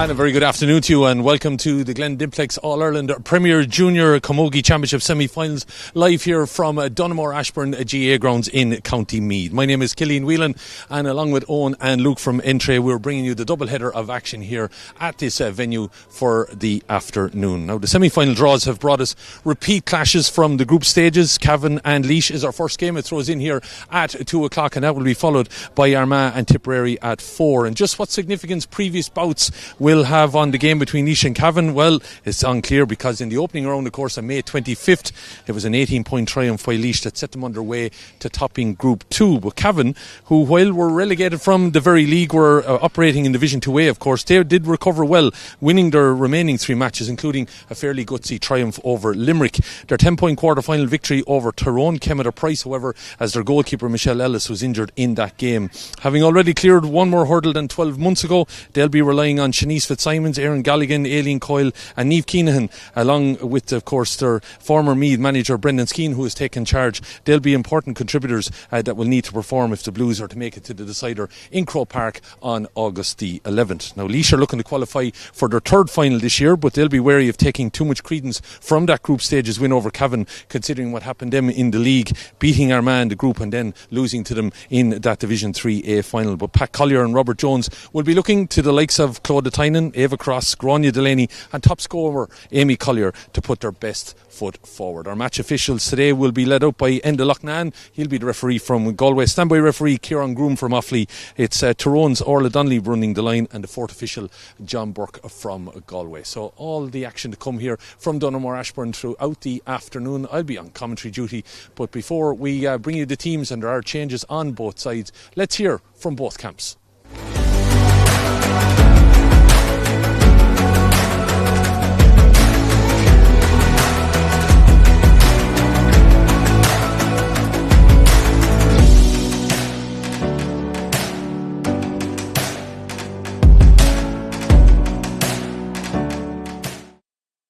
And a very good afternoon to you, and welcome to the Glen Dimplex All-Ireland Premier Junior Camogie Championship semi-finals, live here from Donaghmore Ashbourne GA grounds in County Meath. My name is Cillian Whelan, and along with Owen and Luke from Entray, we're bringing you the double header of action here at this venue for the afternoon. Now, the semi-final draws have brought us repeat clashes from the group stages. Cavan and Laois is our first game. It throws in here at 2 o'clock, and that will be followed by Armagh and Tipperary at 4. And just what significance previous bouts will have on the game between Laois and Cavan, well, it's unclear, because in the opening round, of course, on May 25th, it was an 18-point triumph by Laois that set them underway to topping Group 2. But Cavan, who while were relegated from the very league, were operating in Division 2A, of course, they did recover well, winning their remaining 3 matches, including a fairly gutsy triumph over Limerick. Their 10-point quarter-final victory over Tyrone came at a price, however, as their goalkeeper Michelle Ellis was injured in that game. Having already cleared one more hurdle than 12 months ago, they'll be relying on Shanice Fitzsimons, Aaron Galligan, Aileen Coyle and Niamh Keenahan, along with, of course, their former Meath manager Brendan Skeen, who has taken charge. They'll be important contributors that will need to perform if the Blues are to make it to the decider in Croke Park on August the 11th. Now, Laois are looking to qualify for their third final this year, but they'll be wary of taking too much credence from that group stage's win over Cavan, considering what happened them in the league, beating Armagh in the group and then losing to them in that Division 3A final. But Pat Collier and Robert Jones will be looking to the likes of Claude Tynan, Ava Cross, Grania Delaney and top scorer Amy Collier to put their best foot forward. Our match officials today will be led out by Enda Loughnane. He'll be the referee from Galway. Standby referee Kieran Groom from Offaly. It's Tyrone's Orla Donnelly running the line, and the fourth official John Burke from Galway. So all the action to come here from Donaghmore Ashbourne throughout the afternoon. I'll be on commentary duty, but before we bring you the teams, and there are changes on both sides, let's hear from both camps.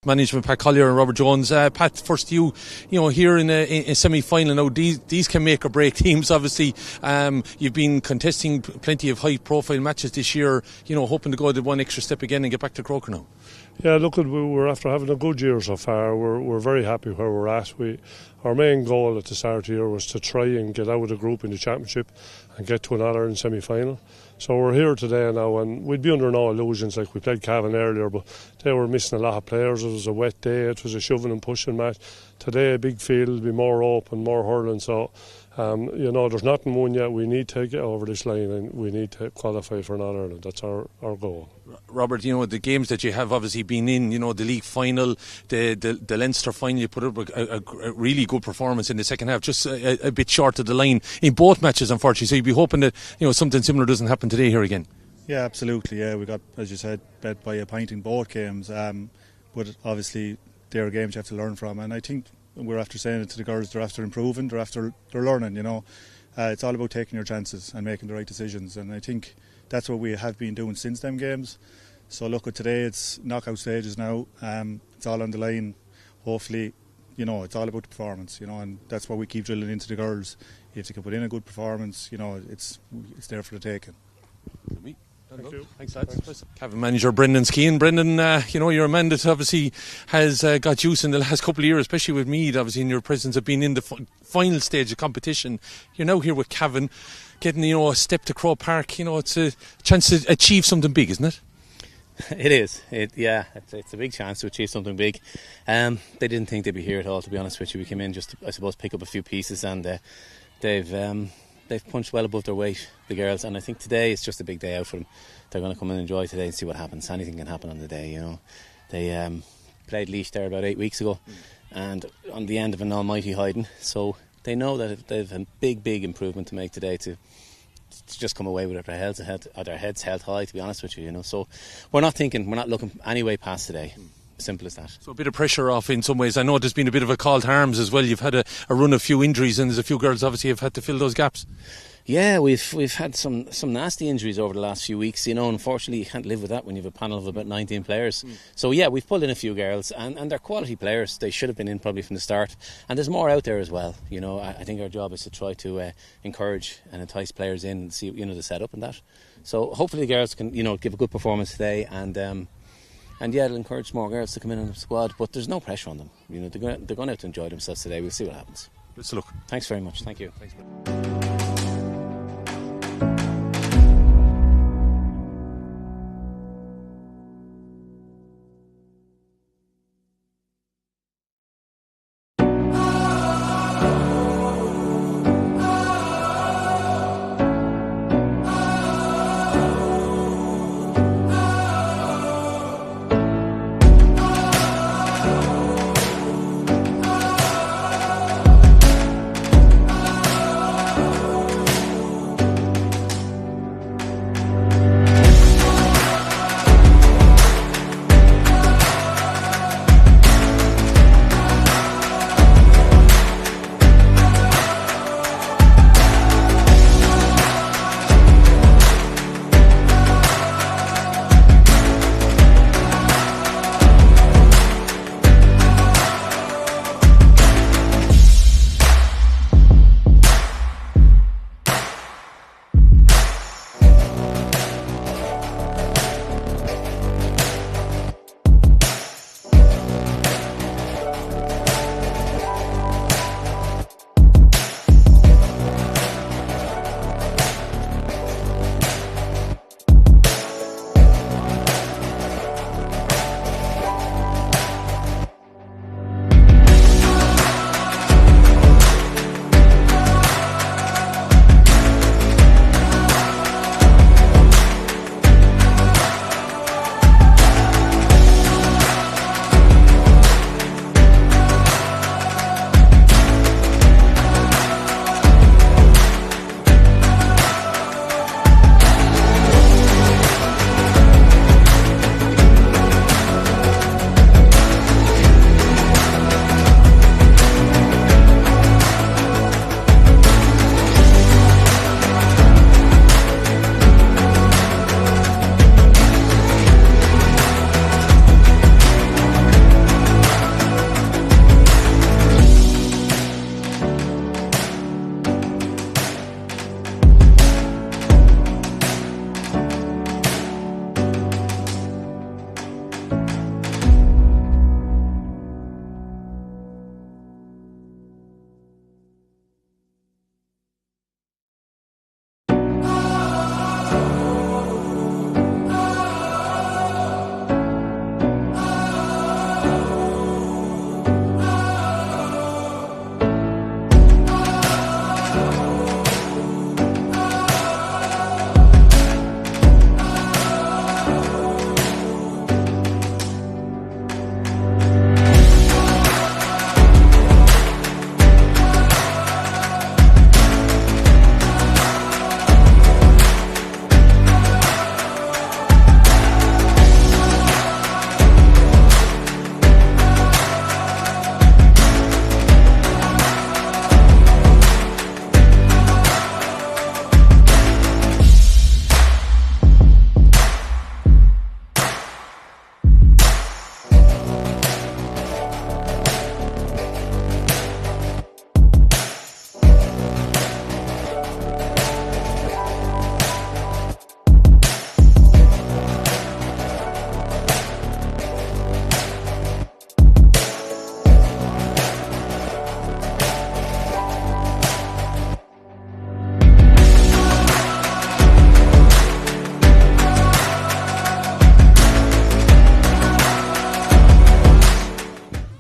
Management, Pat Collier and Robert Jones. Pat, first you know, here in a semi-final now, these can make or break teams, obviously. You've been contesting plenty of high-profile matches this year, you know, hoping to go the one extra step again and get back to Croker now. Yeah, look, we're after having a good year so far. We're very happy where we're at. Our main goal at the start of the year was to try and get out of the group in the championship and get to an All-Ireland semi-final. So we're here today now, and we'd be under no illusions. Like, we played Cavan earlier, but they were missing a lot of players. It was a wet day, it was a shoving and pushing match. Today, a big field, be more open, more hurling. So you know, there's nothing won yet. We need to get over this line and we need to qualify for an All-Ireland. That's our goal. Robert, you know, the games that you have obviously been in, you know, the league final, the Leinster final, you put up a really good performance in the second half, just a bit short of the line in both matches, unfortunately. So you'd be hoping that, you know, something similar doesn't happen today here again. Yeah, absolutely. Yeah, we got, as you said, bet by a pint in both games. But obviously, they're games you have to learn from, and I think we're after saying it to the girls, they're after improving, they're learning, you know. It's all about taking your chances and making the right decisions, and I think that's what we have been doing since them games. So look, at today, it's knockout stages now. It's all on the line. Hopefully, you know, it's all about the performance, you know, and that's what we keep drilling into the girls. If they can put in a good performance, you know, it's there for the taking. Thank you. Thanks, lads. Cavan manager Brendan Skeen. Brendan, you know, you're a man that obviously has got juice in the last couple of years, especially with Meath, obviously, in your presence of being in the final stage of competition. You're now here with Cavan, getting, you know, a step to Croke Park. You know, it's a chance to achieve something big, isn't it? It is. It's a big chance to achieve something big. They didn't think they'd be here at all, to be honest with you. We came in just to, I suppose, pick up a few pieces, and they've punched well above their weight, the girls, and I think today is just a big day out for them. They're going to come and enjoy today and see what happens. Anything can happen on the day, you know. They played Laois there about 8 weeks ago, and on the end of an almighty hiding, so they know that they've a big improvement to make today to just come away with their heads held high, to be honest with you, you know. So we're not looking any way past today. Simple as that. So a bit of pressure off in some ways. I know there's been a bit of a call to arms as well. You've had a run of few injuries, and there's a few girls obviously have had to fill those gaps. Yeah, we've had some nasty injuries over the last few weeks. Unfortunately, you can't live with that when you have a panel of about 19 players. So yeah, we've pulled in a few girls, and they're quality players. They should have been in probably from the start. And there's more out there as well. I think our job is to try to encourage and entice players in and see the setup and that. So hopefully the girls can give a good performance today, and yeah, it'll encourage more girls to come in on the squad. But there's no pressure on them. They're going out to enjoy themselves today. We'll see what happens. Let's look. Thanks very much. Thank you. Thanks.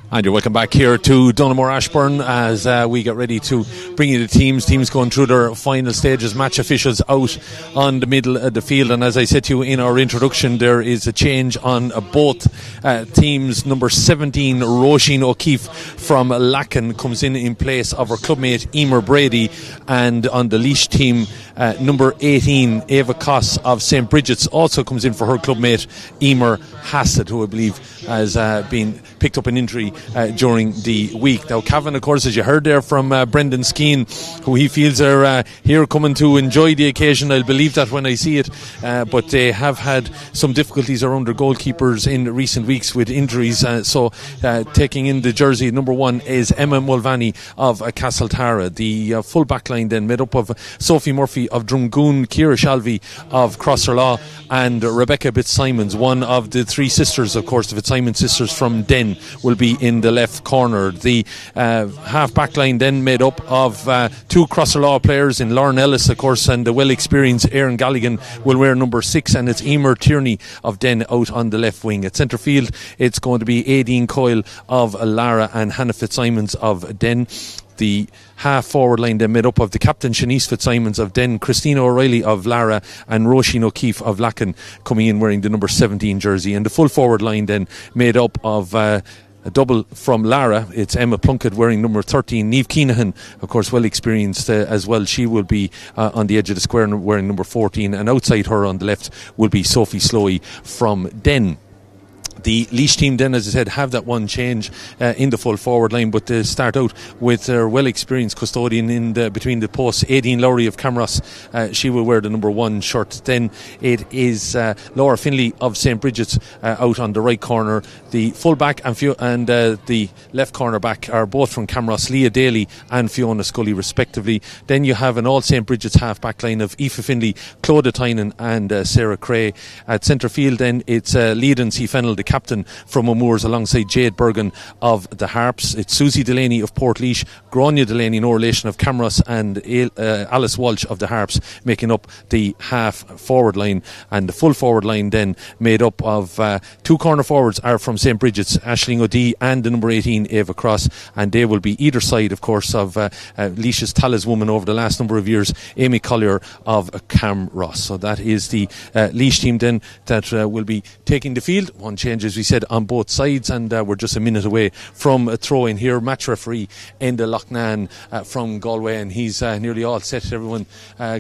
And you're welcome back here to Donaghmore Ashbourne as we get ready to bring you the teams going through their final stages. Match officials out on the middle of the field, and as I said to you in our introduction, there is a change on both teams. Number 17 Roisin O'Keefe from Lacken comes in place of her clubmate Emer Brady, and on the Laois team Number 18, Ava Koss of St. Bridget's, also comes in for her clubmate Emer Hassett, who I believe has been picked up an injury during the week. Now Cavan, of course, as you heard there from Brendan Skeen, who he feels are here coming to enjoy the occasion. I'll believe that when I see it, but they have had some difficulties around their goalkeepers in recent weeks with injuries, so taking in the jersey number 1 is Emma Mulvaney of Castletara. The full back line then made up of Sophie Murphy of Drumgoon, Ciara Shalvey of Crosserlaw, and Rebecca Fitzsimons, one of the 3 sisters, of course, the Fitzsimons sisters from Den, will be in the left corner. The half back line then made up of 2 Crosserlaw players in Lauren Ellis, of course, and the well experienced Aaron Galligan will wear number 6, and it's Emer Tierney of Den out on the left wing. At centre field, it's going to be Aideen Coyle of Lara and Hannah Fitzsimons of Den. The half forward line then made up of the captain Shanice Fitzsimons of Den, Christina O'Reilly of Lara, and Roisin O'Keefe of Lacken coming in wearing the number 17 jersey. And the full forward line then made up of a double from Lara. It's Emma Plunkett wearing number 13. Niamh Keenahan, of course, well experienced as well. She will be on the edge of the square wearing number 14. And outside her on the left will be Sophie Slowey from Den. The Laois team then, as I said, have that one change in the full forward line, but they start out with their well experienced custodian in between the posts, Aideen Lowry of Camross. She will wear the number 1 shirt. Then it is Laura Finley of St. Bridget's out on the right corner. The full back and the left corner back are both from Camross, Leah Daly and Fiona Scully respectively. Then you have an all St. Bridget's half back line of Aoife Finley, Clodagh Tynan and Sarah Cray. At centre field then it's Leadon C. Fennell, the captain from O'Moores, alongside Jade Bergen of the Harps. It's Susie Delaney of Portlaoise, Grania Delaney, no relation, of Camross, and Alice Walsh of the Harps making up the half forward line. And the full forward line then made up of 2 corner forwards are from St. Bridget's, Aisling O'Dea and the number 18 Ava Cross, and they will be either side, of course, of Laois's taliswoman over the last number of years, Amy Collier of Camross. So that is the Laois team then that will be taking the field. One change, as we said, on both sides, and we're just a minute away from a throw in here. Match referee Enda Loughnane from Galway, and he's nearly all set. Everyone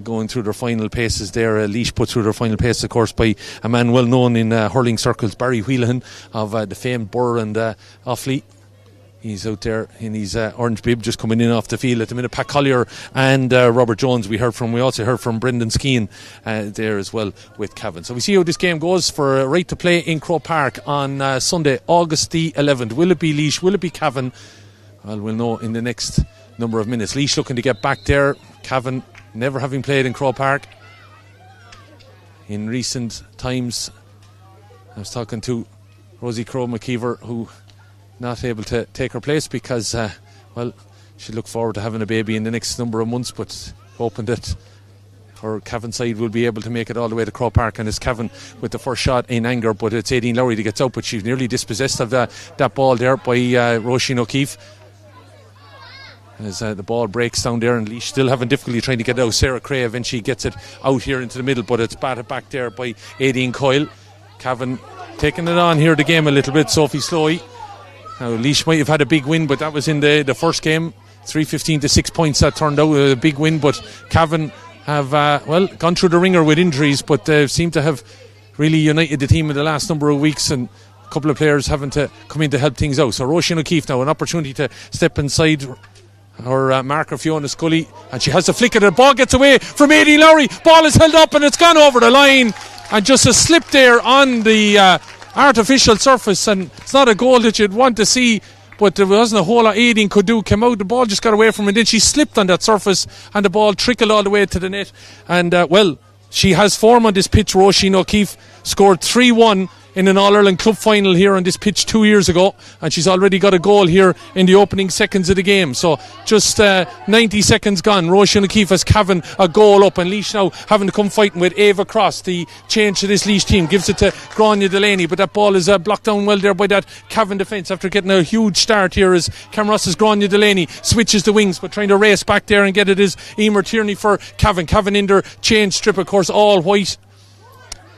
going through their final paces there. Laois put through their final paces, of course, by a man well known in hurling circles, Barry Wheelahan of the famed Burr and Offaly. He's out there in his orange bib, just coming in off the field at the minute. Pat Collier and Robert Jones we also heard from Brendan Skeen there as well with Cavan. So we see how this game goes for a right to play in Croke Park on Sunday, August the 11th. Will it be Laois? Will it be Cavan? Well, we'll know in the next number of minutes. Laois looking to get back there. Cavan never having played in Croke Park in recent times. I was talking to Rosie Crowe McKeever, who not able to take her place because she look forward to having a baby in the next number of months, but hoping that her Cavan side will be able to make it all the way to Croke Park. And it's Cavan with the first shot in anger, but it's Aideen Lowry that gets out, but she's nearly dispossessed of that ball there by Roisin O'Keefe as the ball breaks down there, and Laois still having difficulty trying to get it out. Sarah Cray eventually gets it out here into the middle, but it's batted back there by Aideen Coyle. Cavan taking it on here the game a little bit. Sophie Slowey. Now Laois might have had a big win, but that was in the first game, 3-15 to 6 points. That turned out a big win, but Cavan have gone through the ringer with injuries, but they seem to have really united the team in the last number of weeks, and a couple of players having to come in to help things out. So Roisin O'Keefe now an opportunity to step inside her marker Fiona Scully, and she has a flick at it. Ball gets away from Aideen Lowry. Ball is held up and it's gone over the line, and just a slip there on the artificial surface, and it's not a goal that you'd want to see, but there wasn't a whole lot Aideen could do. Came out, the ball just got away from her, and then she slipped on that surface and the ball trickled all the way to the net. And she has form on this pitch. Roisin O'Keefe scored 3-1 in an All-Ireland club final here on this pitch 2 years ago, and she's already got a goal here in the opening seconds of the game. So just 90 seconds gone. Roisin O'Keefe has Cavan a goal up, and Laois now having to come fighting with Ava Cross. The change to this Laois team gives it to Grania Delaney, but that ball is blocked down well there by that Cavan defence after getting a huge start here as Camross's Grania Delaney switches the wings, but trying to race back there and get it is Emer Tierney for Cavan. Cavan in their change strip, of course, all white.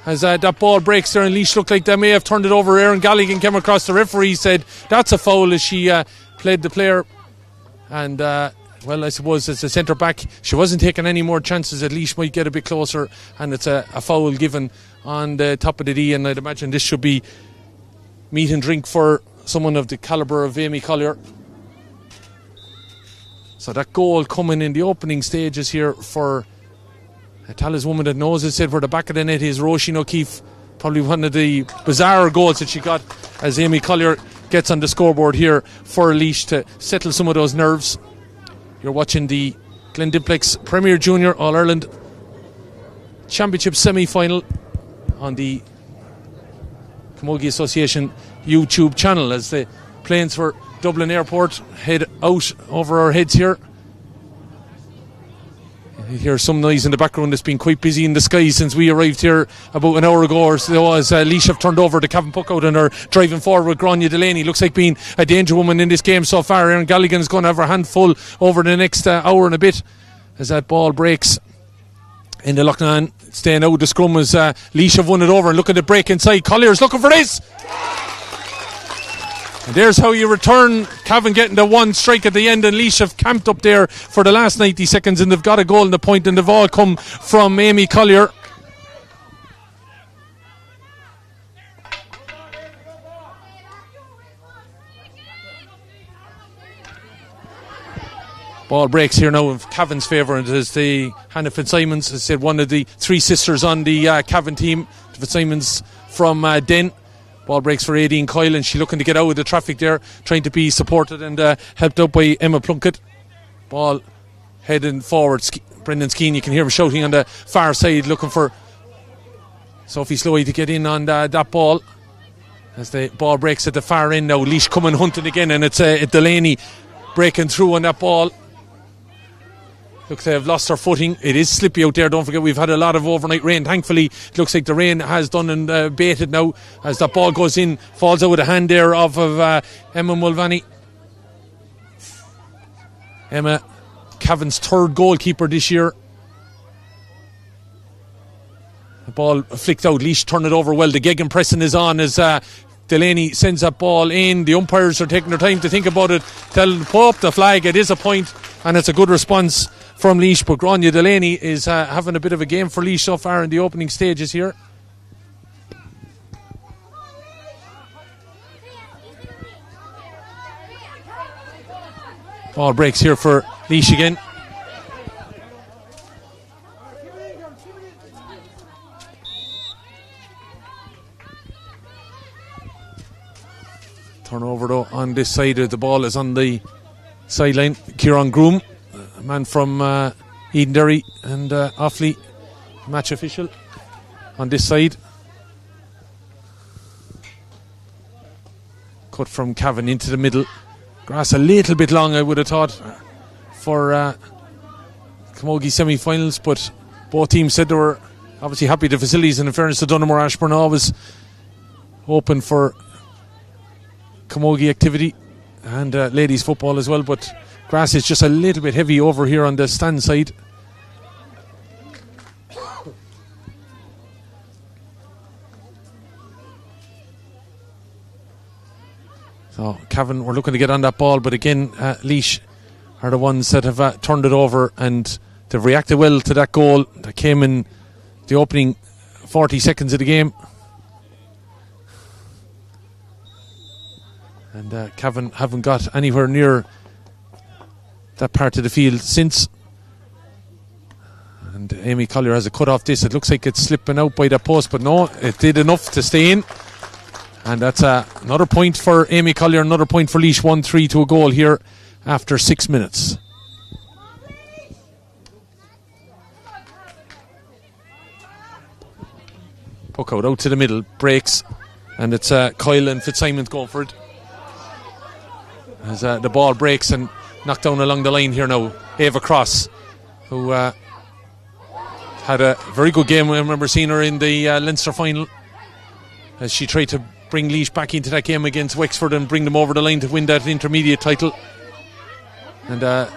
As that ball breaks there, and Laois looked like they may have turned it over. Aaron Galligan came across. The referee said that's a foul as she played the player, and well, I suppose as a centre back, she wasn't taking any more chances. At least might get a bit closer, and it's a foul given on the top of the D, and I'd imagine this should be meat and drink for someone of the calibre of Amy Collier. So that goal coming in the opening stages here for a taliswoman that knows it, said where the back of the net is, Roisin O'Keefe. Probably one of the bizarre goals that she got as Amy Collier gets on the scoreboard here for Laois to settle some of those nerves. You're watching the Glen Dimplex Premier Junior All-Ireland Championship semi-final on the Camogie Association YouTube channel as the planes for Dublin Airport head out over our heads here. You hear some noise in the background. It's been quite busy in the sky since we arrived here about an hour ago or so, as Laois have turned over the Cavan puck out and are driving forward with Grania Delaney. Looks like being a danger woman in this game so far. Erin Galligan's going to have her handful over the next hour and a bit as that ball breaks in the Loughnane. Staying out the scrum as Laois have won it over and look at the break inside. Collier's looking for this. And there's how you return. Cavan getting the one strike at the end, and Laois have camped up there for the last 90 seconds, and they've got a goal in the point, and they've all come from Amy Collier. Ball breaks here now in Cavan's favour, and it is the Hannah Fitzsimons, as I said, one of the three sisters on the Cavan team. Fitzsimons from Den. Ball breaks for Aideen Coyle, and she's looking to get out of the traffic there, trying to be supported and helped out by Emma Plunkett. Ball heading forward. Brendan Skeen, you can hear him shouting on the far side, looking for Sophie Slowey to get in on that ball. As the ball breaks at the far end now, Laois coming hunting again, and it's Delaney breaking through on that ball. Looks they have lost their footing. It is slippy out there. Don't forget we've had a lot of overnight rain. Thankfully it looks like the rain has done and baited now as that ball goes in, falls out with a hand there off of Emma Mulvaney. Emma, Cavan's third goalkeeper this year. The ball flicked out. Laois turn it over well. The Gegan pressing is on as Delaney sends that ball in. The umpires are taking their time to think about it. Tell them to pull up the flag. It is a point, and it's a good response from Laois. But Grania Delaney is having a bit of a game for Laois so far in the opening stages here. Ball breaks here for Laois again. Turnover though on this side. The ball is on the sideline. Kieran Groom, a man from Edenderry and Offaly, match official on this side. Cut from Cavan into the middle. Grass a little bit long, I would have thought, for Camogie semi-finals, but both teams said they were obviously happy. The facilities, and in fairness to Donaghmore Ashbourne, always open for Camogie activity and ladies football as well, but grass is just a little bit heavy over here on the stand side. So Cavan were looking to get on that ball, but again Laois are the ones that have turned it over, and they've reacted well to that goal that came in the opening 40 seconds of the game. And Cavan haven't got anywhere near that part of the field since. And Amy Collier has a cut off this. It looks like it's slipping out by that post, but no, it did enough to stay in. And that's another point for Amy Collier, another point for Laois. 1-3 to a goal here after 6 minutes. Puck out to the middle, breaks, and it's Kyle and Fitzsimons going for it. As the ball breaks and knocked down along the line here now. Ava Cross, who had a very good game. I remember seeing her in the Leinster final as she tried to bring Laois back into that game against Wexford and bring them over the line to win that intermediate title. And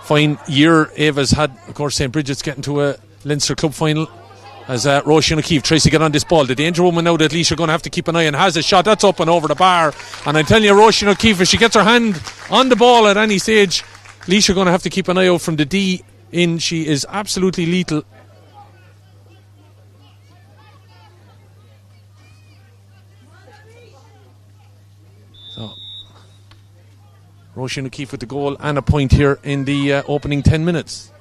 fine year Ava's had. Of course, St. Bridget's getting to a Leinster club final as Roisin O'Keefe tries to get on this ball. The danger woman now that Laois are going to have to keep an eye on has a shot. That's up and over the bar. And I'm telling you, Roisin O'Keefe, if she gets her hand on the ball at any stage, Laois are going to have to keep an eye out from the D in. She is absolutely lethal. So, Roisin O'Keefe with the goal and a point here in the opening 10 minutes.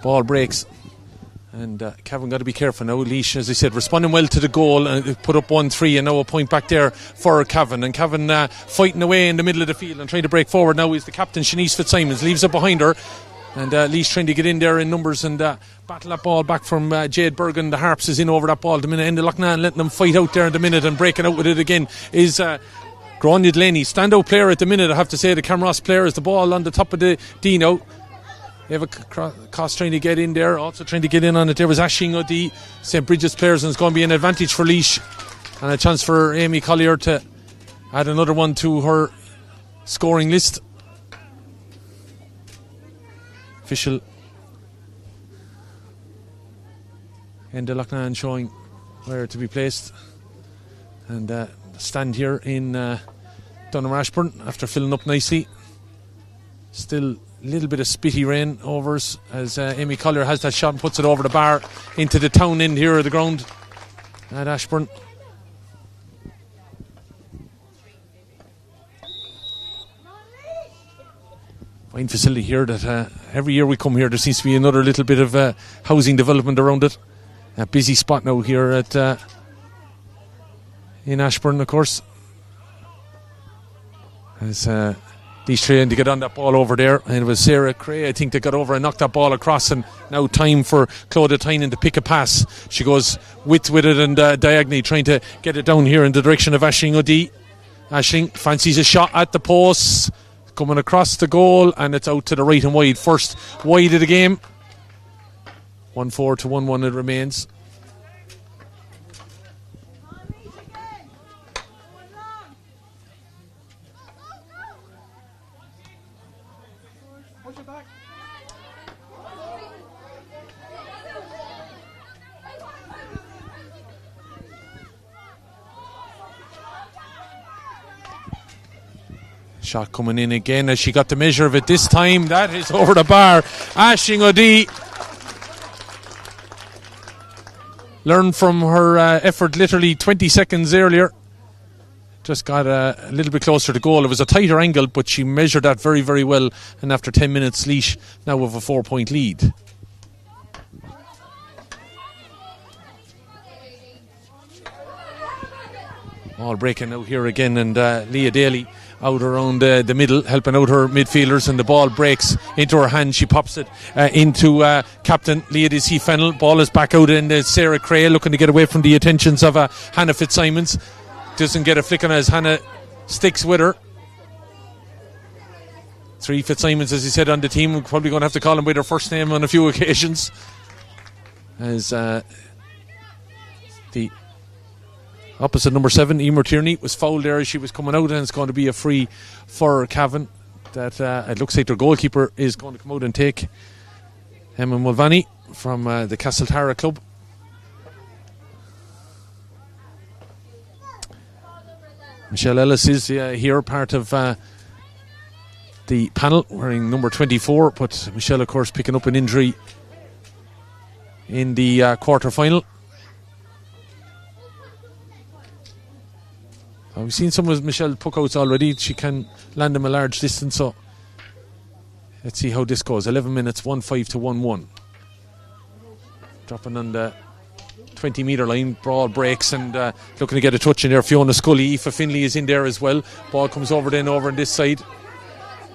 Ball breaks, and Cavan got to be careful now. Laois, as I said, responding well to the goal and put up 1-3, and now a point back there for Cavan. And Cavan fighting away in the middle of the field and trying to break forward. Now is the captain, Shanice Fitzsimons, leaves it behind her, and Laois trying to get in there in numbers and battle that ball back from Jade Bergen. The Harps is in over that ball. The minute end of Loughnane letting them fight out there in the minute, and breaking out with it again is Grania Delaney, standout player at the minute. I have to say, the Camross player is the ball on the top of the D now. Eva Cost trying to get in there, also trying to get in on it. There was Ashing O'Dea, St. Bridget's players, and it's going to be an advantage for Laois, and a chance for Amy Collier to add another one to her scoring list. Official end of Loughnane showing where to be placed, and stand here in Donaghmore Ashbourne after filling up nicely. Still a little bit of spitty rain over us as Amy Collier has that shot and puts it over the bar into the town end here of the ground at Ashbourne. Fine facility here that every year we come here there seems to be another little bit of housing development around it. A busy spot now here at in Ashbourne, of course, as Laois trying to get on that ball over there, and it was Sarah Cray, I think, that got over and knocked that ball across, and now time for Claudia Tynan to pick a pass. She goes with it and diagonally trying to get it down here in the direction of Ashing O'Dea. Ashing fancies a shot at the post, coming across the goal, and it's out to the right and wide. First wide of the game. 1-4 to 1-1 it remains. Shot coming in again as she got the measure of it this time. That is over the bar. Ashing O'Dea learned from her effort literally 20 seconds earlier. Just got a little bit closer to goal. It was a tighter angle, but she measured that very, very well. And after 10 minutes, Laois now with a 4-point lead. All breaking out here again, and Leah Daly out around the middle, helping out her midfielders, and the ball breaks into her hand. She pops it into captain Leah D.C. Fennell. Ball is back out in Sarah Cray, looking to get away from the attentions of Hannah Fitzsimons. Doesn't get a flick on as Hannah sticks with her. 3 Fitzsimons, as he said, on the team. We're probably going to have to call him by their first name on a few occasions, as the opposite number 7, Emer Tierney, was fouled there as she was coming out, and it's going to be a free for Cavan. That it looks like their goalkeeper is going to come out and take Emma Mulvaney from the Castletara club. Michelle Ellis is here, part of the panel, wearing number 24, but Michelle, of course, picking up an injury in the quarter-final. We've seen some of Michelle puckouts already. She can land them a large distance, so let's see how this goes. 11 minutes, 1-5 to 1-1. Dropping on the 20-metre line, ball breaks, and looking to get a touch in there. Fiona Scully, Aoife Finlay is in there as well. Ball comes over on this side,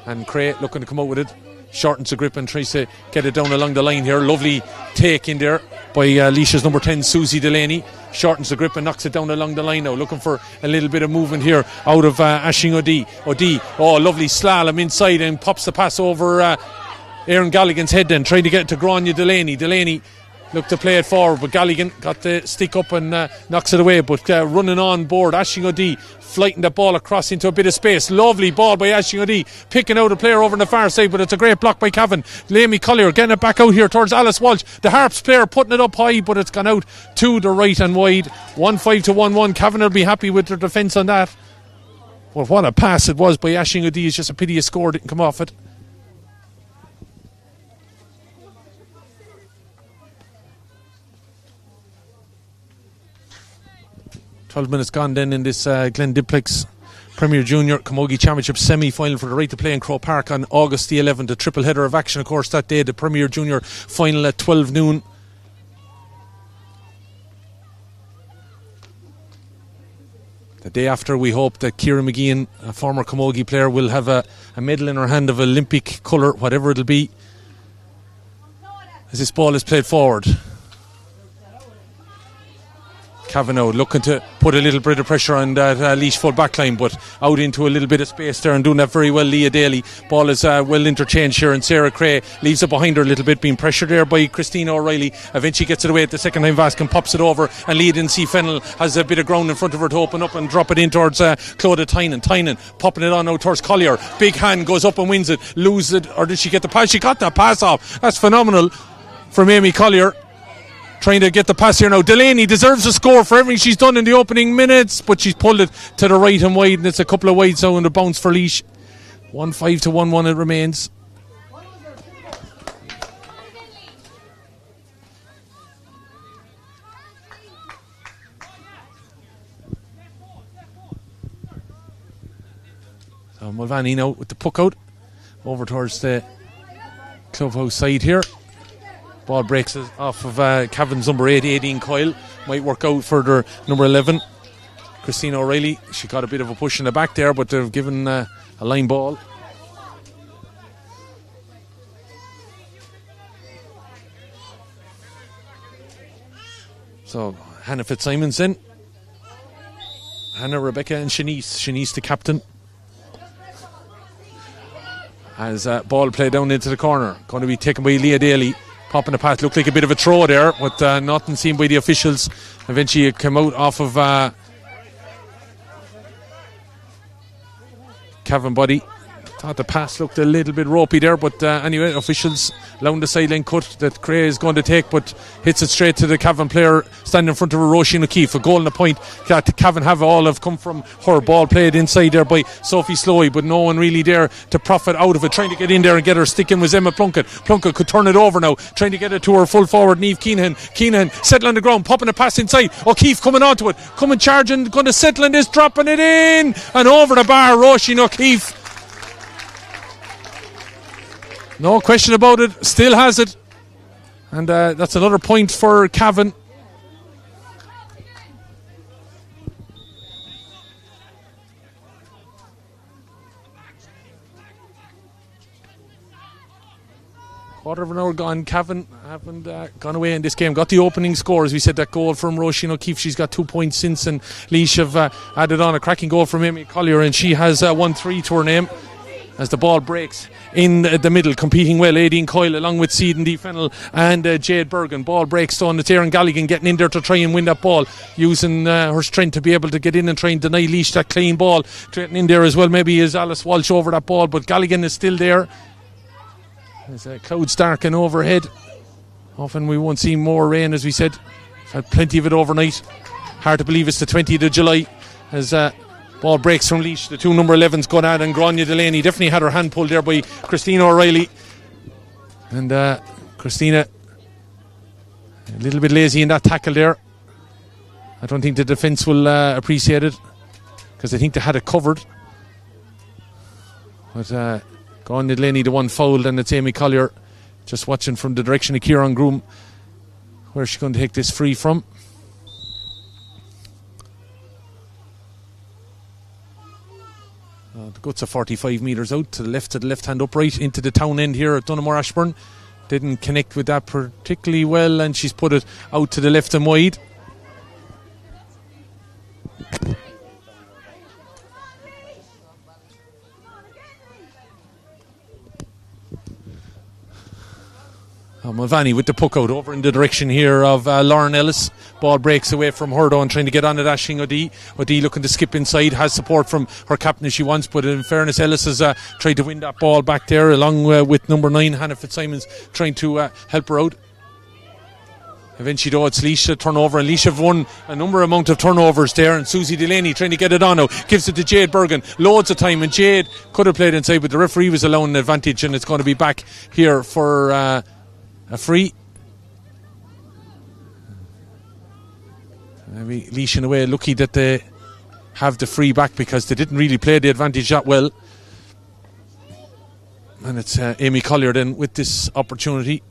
and Cray looking to come out with it. Shortens the grip and tries to get it down along the line here. Lovely take in there by Laois's number 10, Susie Delaney. Shortens the grip and knocks it down along the line now. Looking for a little bit of movement here out of Ashing O'Dea. Oh, lovely slalom inside and pops the pass over Erin Galligan's head then. Trying to get it to Grania Delaney. look to play it forward, but Galligan got the stick up and knocks it away. But running on board, Aisling O'Dea flighting the ball across into a bit of space. Lovely ball by Aisling O'Dea, picking out a player over on the far side, but it's a great block by Cavan. Laois Collier getting it back out here towards Alice Walsh. The Harps player putting it up high, but it's gone out to the right and wide. 1-5 to 1-1. Cavan will be happy with their defence on that. Well, what a pass it was by Aisling O'Dea. It's just a pity a score didn't come off it. "12 minutes gone then in this Glen Dimplex Premier Junior Camogie Championship semi-final for the right to play in Croke Park on August the 11th. A triple header of action, of course, that day. The Premier Junior final at 12 noon. The day after, we hope that Ciara McGeehan, a former Camogie player, will have a medal in her hand of Olympic colour, whatever it'll be, as this ball is played forward. Cavan looking to put a little bit of pressure on that Laois full back line, but out into a little bit of space there and doing that very well. Leah Daly. Ball is well interchanged here, and Sarah Cray leaves it behind her a little bit, being pressured there by Christina O'Reilly. Eventually gets it away at the second time. Vaskin pops it over, and Leah didn't see Fennell has a bit of ground in front of her to open up and drop it in towards Clodagh Tynan. Tynan popping it on now towards Collier. Big hand goes up and wins it. Loses it, or did she get the pass? She got that pass off. That's phenomenal from Amy Collier. Trying to get the pass here now. Delaney deserves a score for everything she's done in the opening minutes, but she's pulled it to the right and wide, and it's a couple of wides now, and a bounce for Laois. 1-5 to 1-1 it remains. So Mulvaney now with the puck out over towards the clubhouse side here. Ball breaks off of Cavan's number 8, Aideen Coyle. Might work out for their number 11, Christina O'Reilly. She got a bit of a push in the back there, but they've given a line ball. So Hannah Fitzsimons in. Hannah, Rebecca and Shanice. Shanice the captain. As ball played down into the corner. Going to be taken by Leah Daly. Popping the pass, looked like a bit of a throw there, but nothing seen by the officials. Eventually it came out off of Cavan body. Thought the pass looked a little bit ropey there, but anyway, officials allowing the sideline cut that Cray is going to take, but hits it straight to the Cavan player standing in front of her, Roisin O'Keefe. A goal and a point that Cavan have come from her. Ball played inside there by Sophie Slowey, but no one really there to profit out of it. Trying to get in there and get her stick in was Emma Plunkett. Plunkett could turn it over now, trying to get it to her full forward, Niamh Keenan. Keenan settle on the ground, popping a pass inside. O'Keefe coming onto it, coming charging, going to settle in this, dropping it in and over the bar. Roisin O'Keefe, no question about it, still has it, and that's another point for Cavan. Quarter of an hour gone. Cavan haven't gone away in this game. Got the opening score, as we said, that goal from Roisin O'Keefe. She's got 2 points since, and Laois have added on a cracking goal from Amy Collier, and she has 1-3 to her name. As the ball breaks in the middle, competing well, Aideen Coyle along with Seaden D. Fennell and Jade Bergen. Ball breaks on. It's Erin Galligan getting in there to try and win that ball, using her strength to be able to get in and try and deny Laois that clean ball. Getting in there as well, maybe is Alice Walsh over that ball, but Galligan is still there. There's clouds darkening overhead. Often we won't see more rain, as we said. We've had plenty of it overnight. Hard to believe it's the 20th of July. As ball breaks from Laois. The two number 11s going out, and Grania Delaney definitely had her hand pulled there by Christina O'Reilly. And Christina a little bit lazy in that tackle there. I don't think the defence will appreciate it, because I think they had it covered. But Grania Delaney, the one fouled, and it's Amy Collier just watching from the direction of Kieran Groom. Where's she going to take this free from? The guts are 45 metres out to the left hand upright into the town end here at Donaghmore Ashbourne. Didn't connect with that particularly well, and she's put it out to the left and wide. Mulvaney with the puck out over in the direction here of Lauren Ellis. Ball breaks away from her though and trying to get on it. Aisling O'Dea. O'Dea looking to skip inside, has support from her captain if she wants, but in fairness Ellis has tried to win that ball back there along with number 9 Hannah Fitzsimons trying to help her out. Eventually though it's Laois turnover, and Laois have won a amount of turnovers there, and Susie Delaney trying to get it on now, gives it to Jade Bergen, loads of time, and Jade could have played inside but the referee was allowing an advantage, and it's going to be back here for a free. Maybe Laois in a way lucky that they have the free back because they didn't really play the advantage that well, and it's Amy Collier then with this opportunity.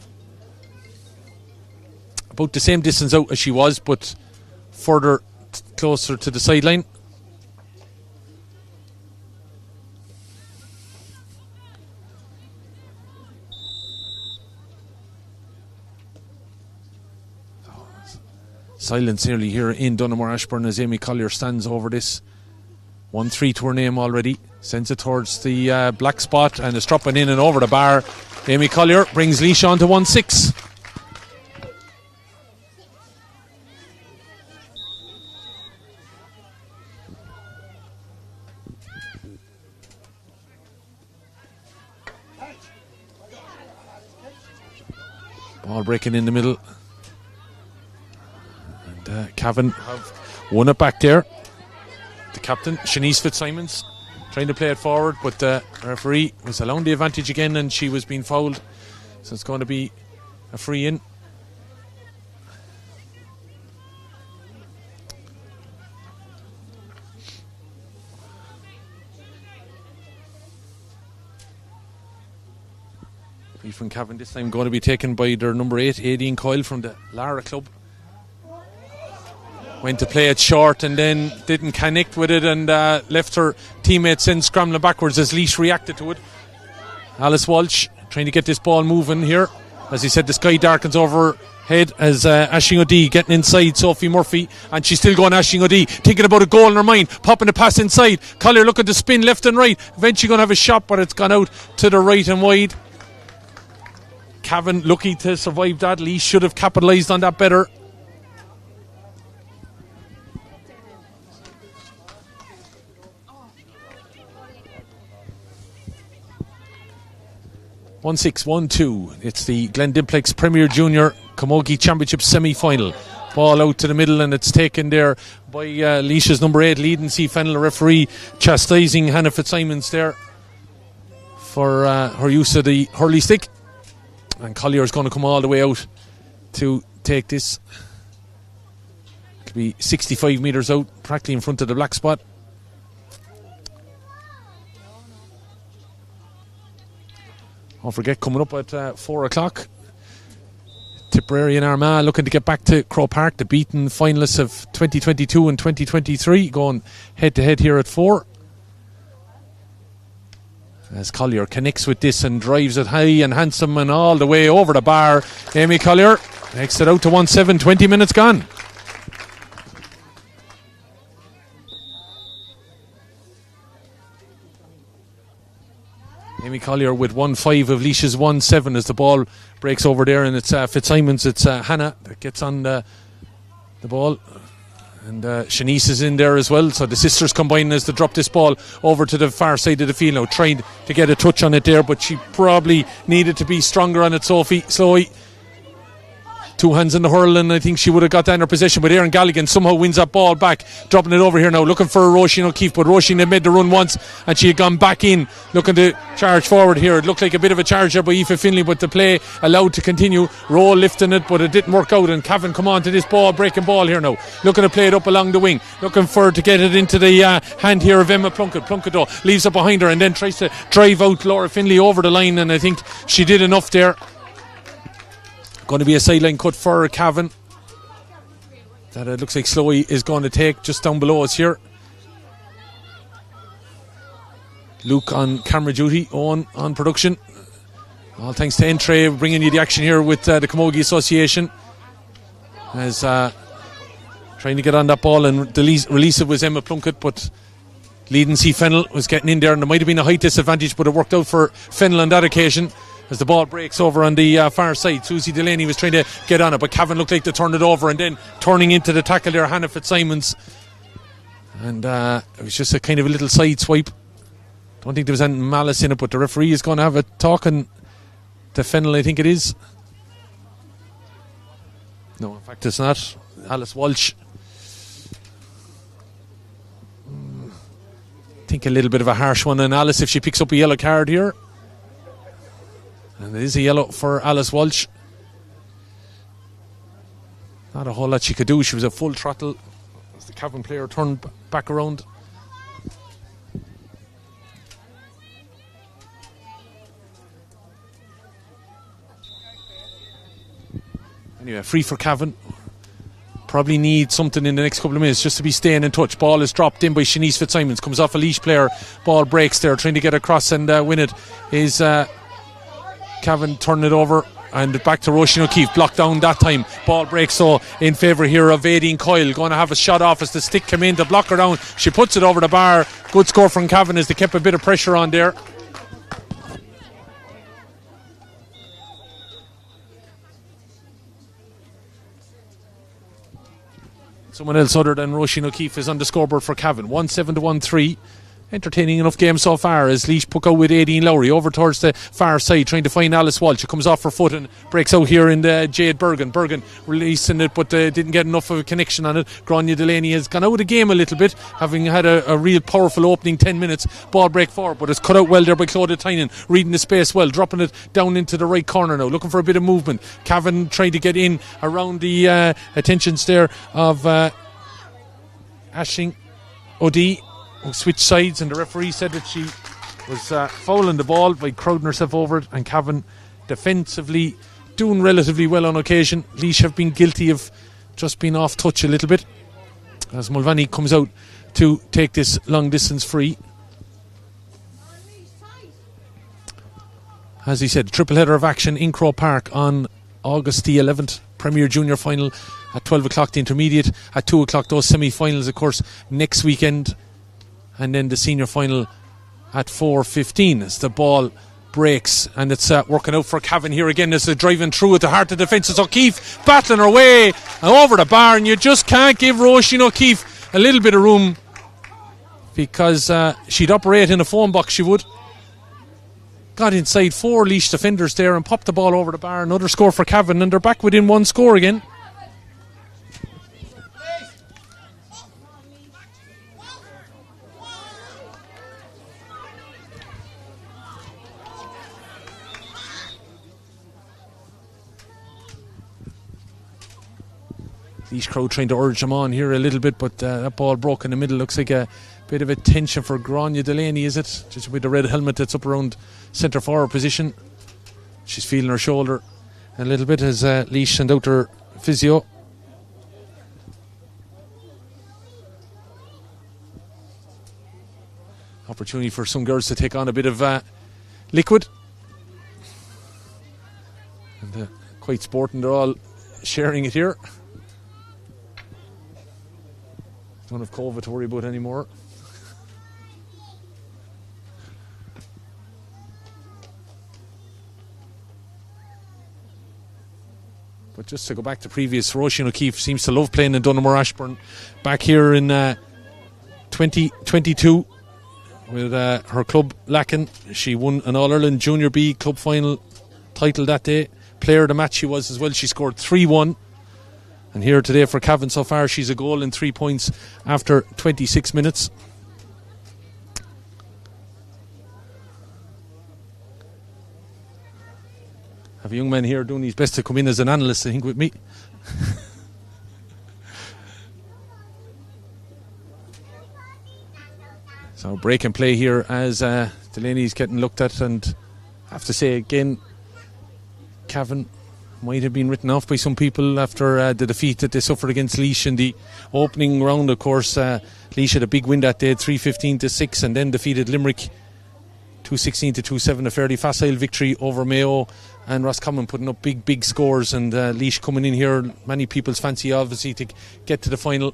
About the same distance out as she was, but further closer to the sideline. Silence nearly here in Donaghmore Ashbourne as Amy Collier stands over this. 1-3 to her name already. Sends it towards the black spot and is dropping in and over the bar. Amy Collier brings Laois on to 1-6. Ball breaking in the middle. And Cavan have won it back there. The captain, Shanice Fitzsimons, trying to play it forward, but the referee was allowing the advantage again and she was being fouled. So it's going to be a free in. From Cavan this time going to be taken by their number 8 Aideen Coyle from the Lara club. Went to play it short and then didn't connect with it and left her teammates in scrambling backwards as Laois reacted to it. Alice Walsh trying to get this ball moving here. As he said, the sky darkens overhead as Aisling O'Dea getting inside Sophie Murphy, and she's still going Aisling O'Dea, thinking about a goal in her mind, popping the pass inside. Collier looking to spin left and right, eventually going to have a shot, but it's gone out to the right and wide. Cavan lucky to survive that. Laois should have capitalised on that better. One 1-2. It's the Glen Dimplex Premier Junior Camogie Championship semi-final. Ball out to the middle and it's taken there by Laois's number 8 leading C Fennel referee, chastising Hannah Fitzsimons there for her use of the hurley stick. And Collier is going to come all the way out to take this. It'll be 65 metres out, practically in front of the black spot. Don't forget, coming up at 4 o'clock, Tipperary and Armagh looking to get back to Crow Park, the beaten finalists of 2022 and 2023, going head to head here at 4. As Collier connects with this and drives it high and handsome and all the way over the bar. Amy Collier makes it out to 1-7, 20 minutes gone. Amy Collier with 1-5 of Laois's 1-7 as the ball breaks over there, and it's Fitzsimons, it's Hannah that gets on the ball. And Shanice is in there as well, so the sisters combine as they drop this ball over to the far side of the field now, trying to get a touch on it there, but she probably needed to be stronger on it. Slowly, 2 hands in the hurl, and I think she would have got that in her possession, but Erin Galligan somehow wins that ball back, dropping it over here now, looking for Roisin O'Keefe, but Roisin had made the run once and she had gone back in, looking to charge forward here. It looked like a bit of a charge there by Aoife Finlay, but the play allowed to continue. Roll lifting it, but it didn't work out, and Cavan come on to this breaking ball here now, looking to play it up along the wing, looking for to get it into the hand here of Emma Plunkett. Plunkett though leaves it behind her and then tries to drive out Laura Finlay over the line, and I think she did enough there. Going to be a sideline cut for Cavan that it looks like Slowey is going to take just down below us here. Luke on camera duty, Owen on production. All thanks to Entray bringing you the action here with the Camogie Association, as trying to get on that ball, and the release it was Emma Plunkett, but leading C Fennel was getting in there, and there might have been a height disadvantage, but it worked out for Fennel on that occasion as the ball breaks over on the far side. Susie Delaney was trying to get on it, but Cavan looked like they turned it over, and then turning into the tackle there, Hannah Fitzsimons. And it was just a kind of a little side swipe. Don't think there was any malice in it, but the referee is going to have a talk on the Fennel, I think it is. No, in fact it's not. Alice Walsh. I think a little bit of a harsh one on Alice if she picks up a yellow card here. And it is a yellow for Alice Walsh. Not a whole lot she could do. She was at full throttle as the Cavan player turned back around. Anyway, free for Cavan. Probably need something in the next couple of minutes just to be staying in touch. Ball is dropped in by Shanice Fitzsimons. Comes off a Laois player. Ball breaks there, trying to get across and win it. Is Cavan turning it over. And back to Roisin O'Keefe. Blocked down that time. Ball breaks so in favour here of Aideen Coyle. Going to have a shot off as the stick came in to block her down. She puts it over the bar. Good score from Cavan as they kept a bit of pressure on there. Someone else other than Roisin O'Keefe is on the scoreboard for Cavan. 1-7 to 1-3. Entertaining enough game so far as Laois puck out with Aideen Lowry over towards the far side trying to find Alice Walsh. She comes off her foot and breaks out here in the Jade Bergen. Bergen releasing it but didn't get enough of a connection on it. Grania Delaney has gone out of the game a little bit, having had a real powerful opening 10 minutes. Ball break forward but it's cut out well there by Claudia Tynan, reading the space well, dropping it down into the right corner now, looking for a bit of movement. Cavan trying to get in around the attentions there of Aisling O'Dea, who switched sides, and the referee said that she was fouling the ball by crowding herself over it, and Cavan defensively doing relatively well on occasion. Laois have been guilty of just being off touch a little bit as Mulvaney comes out to take this long distance free. As he said, triple header of action in Crow Park on August the 11th. Premier Junior final at 12 o'clock, the intermediate at 2 o'clock, those semi-finals of course next weekend, and then the senior final at 4:15 as the ball breaks, and it's working out for Cavan here again as they're driving through at the heart of the defence. It's O'Keefe battling her way over the bar, and you just can't give Roisin O'Keefe a little bit of room, because she'd operate in a phone box, she would. Got inside four Laois defenders there and popped the ball over the bar. Another score for Cavan, and they're back within one score again. Laois crowd trying to urge them on here a little bit, but that ball broke in the middle. Looks like a bit of a tension for Grania Delaney, is it? Just with the red helmet that's up around centre forward position. She's feeling her shoulder a little bit as Laois sent out her physio. Opportunity for some girls to take on a bit of liquid. And quite sporting, they're all sharing it here. Don't have COVID to worry about anymore. But just to go back to previous, Roisin O'Keefe seems to love playing in Donaghmore Ashbourne. Back here in 2022 with her club Lacken. She won an All-Ireland Junior B club final title that day. Player of the match she was as well. She scored 3-1. And here today for Cavan so far, she's a goal and 3 points after 26 minutes. Have a young man here doing his best to come in as an analyst, I think, with me. So break and play here as Delaney's getting looked at, and I have to say again, Cavan might have been written off by some people after the defeat that they suffered against Laois in the opening round. Of course, Laois had a big win that day, 3-15-6, and then defeated Limerick 2-16-2-7, a fairly facile victory over Mayo, and Roscommon putting up big scores, and Laois coming in here, many people's fancy obviously to get to the final.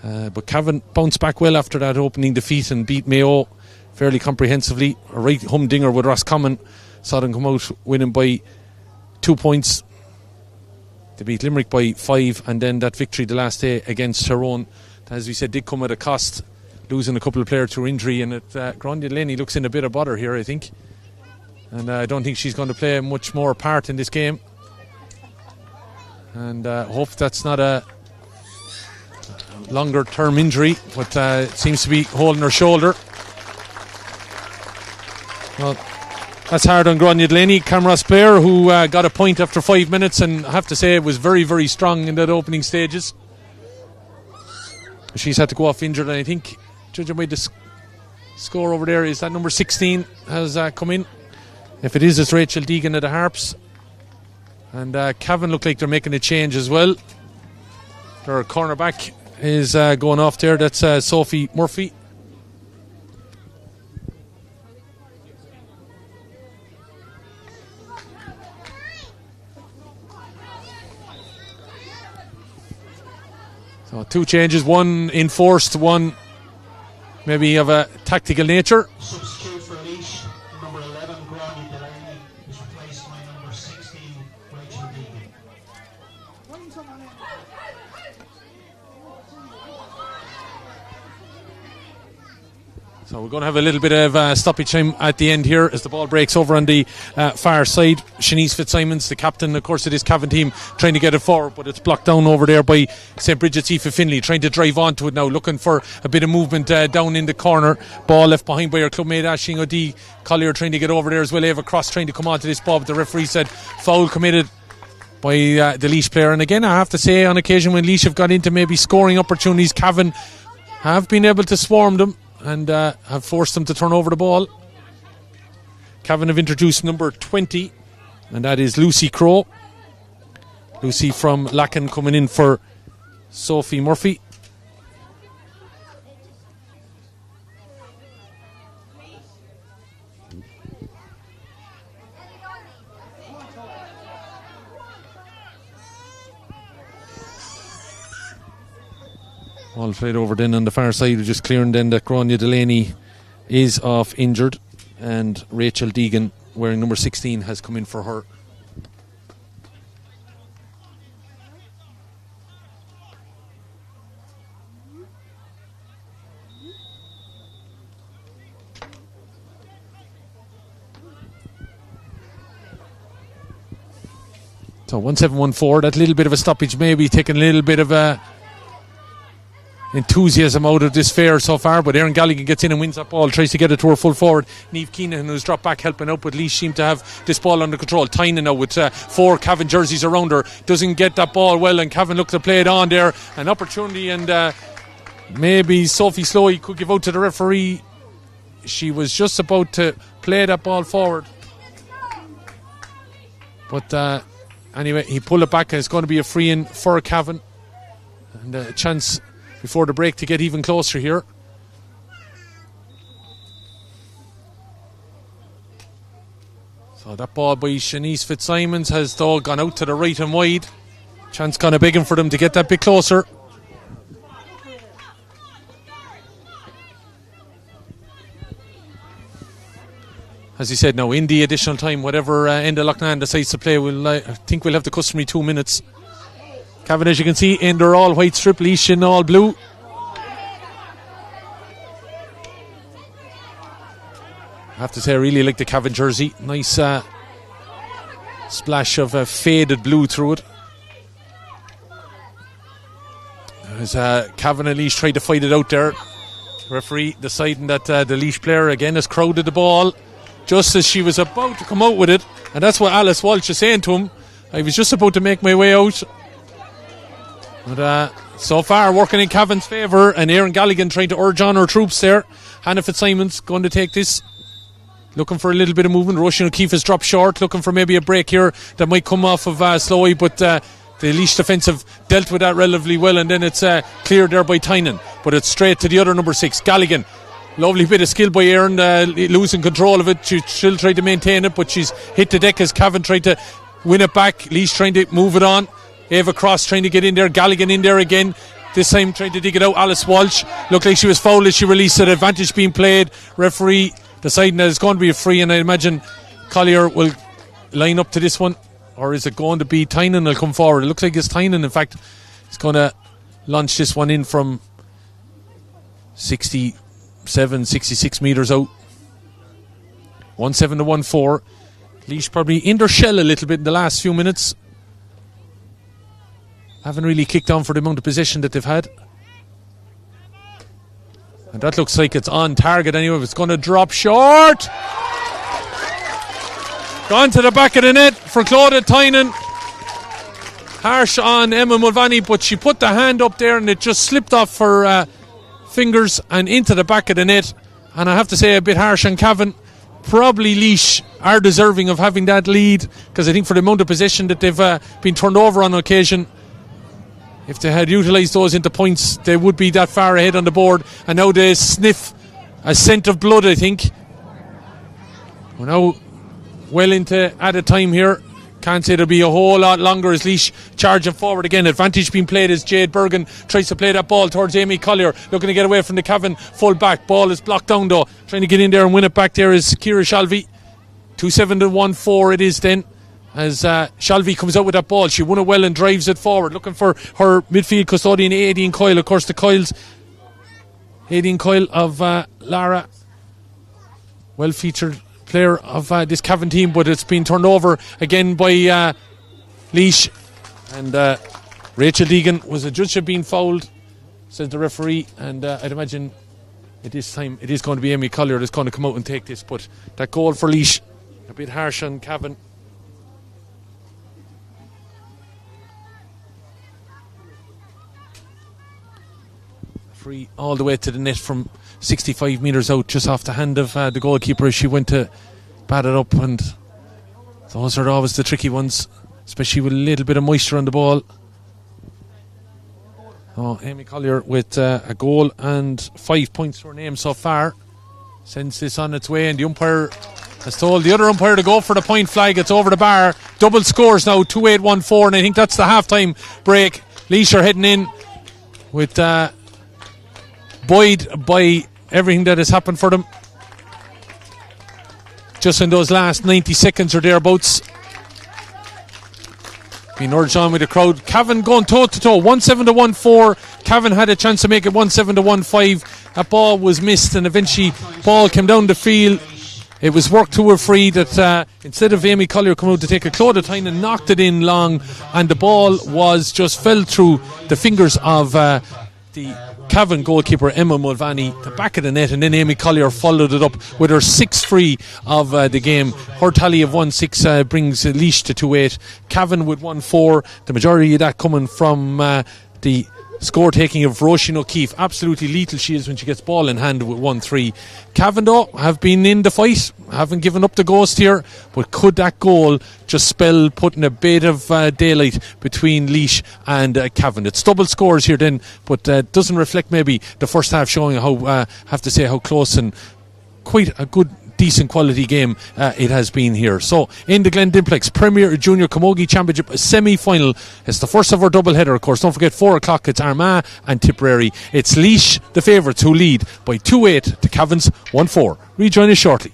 But Cavan bounced back well after that opening defeat and beat Mayo fairly comprehensively. A right humdinger with Roscommon saw them come out winning by 2 points. They beat Limerick by 5, and then that victory the last day against Tyrone, as we said, did come at a cost, losing a couple of players to injury. And Gráinne Delaney looks in a bit of bother here, I think, and I don't think she's going to play much more part in this game, and hope that's not a longer term injury, but it seems to be holding her shoulder. Well, that's hard on Gráinne Delaney. Camross player who got a point after 5 minutes, and I have to say it was very, very strong in that opening stages. She's had to go off injured, and I think, judging by the score over there, is that number 16 has come in. If it is, it's Rachel Deegan of the Harps. And Cavan look like they're making a change as well. Their cornerback is going off there. That's Sophie Murphy. So 2 changes, one enforced, one maybe of a tactical nature. Substitute for Laois, number 11, Gráinne Delaney, is replaced by number 16, Rachel Deegan. So we're going to have a little bit of stoppage time at the end here as the ball breaks over on the far side. Shanice Fitzsimons, the captain, of course, of this Cavan team, trying to get it forward, but it's blocked down over there by St. Bridget's Aoife Finlay, trying to drive onto it now, looking for a bit of movement down in the corner. Ball left behind by her clubmate Aisling O'Dea. Collier trying to get over there as well. Eva Cross trying to come onto this ball, but the referee said foul committed by the Laois player. And again, I have to say, on occasion when Laois have got into maybe scoring opportunities, Cavan have been able to swarm them and have forced them to turn over the ball. Cavan have introduced number 20, and that is Lucy Crowe. Lucy from Lacken coming in for Sophie Murphy. All played over then on the far side, just clearing then that Gráinne Delaney is off injured, and Rachel Deegan, wearing number 16, has come in for her. So 1714, that little bit of a stoppage, maybe taking a little bit of a enthusiasm out of this fair so far, but Erin Galligan gets in and wins that ball, tries to get it to her full forward. Niamh Keenan, who's dropped back helping out, but Laois seem to have this ball under control. Tynan now with 4 Cavan jerseys around her, doesn't get that ball well, and Cavan look to play it on there. An opportunity, and maybe Sophie Slowey could give out to the referee. She was just about to play that ball forward, but anyway, he pulled it back, and it's going to be a free in for Cavan, and a chance before the break to get even closer here. So that ball by Shanice Fitzsimons has though gone out to the right and wide. Chance kind of begging for them to get that bit closer. As he said, now in the additional time, whatever end of Loughnane decides to play, I think we'll have the customary 2 minutes. Cavan, as you can see, in their all white strip, Laois in all blue. I have to say, I really like the Cavan jersey. Nice splash of faded blue through it. As Cavan and Laois tried to fight it out there. Referee deciding that the Laois player again has crowded the ball just as she was about to come out with it. And that's what Alice Walsh is saying to him. I was just about to make my way out. But so far working in Cavan's favour, and Erin Galligan trying to urge on her troops there. Hannah Fitzsimons going to take this, looking for a little bit of movement. Roisin O'Keefe has dropped short, looking for maybe a break here that might come off of Slowey, but the Laois defence have dealt with that relatively well, and then it's cleared there by Tynan, but it's straight to the other number 6, Galligan. Lovely bit of skill by Erin, losing control of it. She still tried to maintain it, but she's hit the deck as Cavan tried to win it back. Laois trying to move it on. Eva Cross trying to get in there, Galligan in there again. This time trying to dig it out. Alice Walsh looked like she was fouled as she released it. Advantage being played. Referee deciding that it's going to be a free, and I imagine Collier will line up to this one. Or is it going to be Tynan will come forward? It looks like it's Tynan, in fact. He's going to launch this one in from 67, 66 metres out. 1-7 to 1-4. Laois probably in their shell a little bit in the last few minutes. Haven't really kicked on for the amount of possession that they've had. And that looks like it's on target anyway. It's going to drop short. Gone to the back of the net for Claudia Tynan. Harsh on Emma Mulvaney, but she put the hand up there and it just slipped off her fingers and into the back of the net. And I have to say, a bit harsh on Cavan. Probably Laois are deserving of having that lead, because I think for the amount of possession that they've been turned over on occasion, if they had utilised those into points, they would be that far ahead on the board. And now they sniff a scent of blood, I think. We're now well into added time here. Can't say there'll be a whole lot longer as Laois charging forward again. Advantage being played as Jade Bergen tries to play that ball towards Amy Collier, looking to get away from the Cavan full back. Ball is blocked down though. Trying to get in there and win it back there is Ciara Shalvey. 2-7 to 1-4 it is then, as Shalvey comes out with that ball. She won it well and drives it forward, looking for her midfield custodian Aideen Coyle. Of course the Coyles, Aideen Coyle of Lara, well featured player of this Cavan team, but it's been turned over again by Laois, and Rachel Deegan was adjudged to have been fouled, says the referee, and I'd imagine at this time it is going to be Amy Collier that's going to come out and take this. But that goal for Laois, a bit harsh on Cavan. Free all the way to the net from 65 metres out, just off the hand of the goalkeeper as she went to bat it up, and those are always the tricky ones, especially with a little bit of moisture on the ball. Oh, Amy Collier with a goal and 5 points to her name so far, sends this on its way, and the umpire has told the other umpire to go for the point flag. It's over the bar. Double scores now, 2-8-1-4, and I think that's the half-time break. Laois are heading in with buoyed by everything that has happened for them just in those last 90 seconds or thereabouts. Being urged on with the crowd. Cavan going toe to toe, 1-7 to 1-4. Cavan had a chance to make it 1-7 to 1-5. That ball was missed, and eventually ball came down the field. It was worked to a free that instead of Amy Collier coming out to take a, Claudia Tynan knocked it in long, and the ball was just fell through the fingers of the Cavan goalkeeper Emma Mulvaney, the back of the net, and then Amy Collier followed it up with her 6th free of the game. Her tally of 1-6 brings Laois to 2-8. Cavan with 1-4. The majority of that coming from the score taking of Roisin O'Keefe. Absolutely lethal she is when she gets ball in hand with 1-3. Cavan though have been in the fight, haven't given up the ghost here, but could that goal just spell putting a bit of daylight between Laois and Cavan? It's double scores here then, but doesn't reflect maybe the first half, showing how have to say how close and quite a good decent quality game it has been here. So in the Glen Dimplex Premier Junior Camogie Championship semi-final, it's the first of our double header, of course. Don't forget 4 o'clock it's Armagh and Tipperary. It's Laois the favourites who lead by 2-8 to Cavan's 1-4. Rejoin us shortly.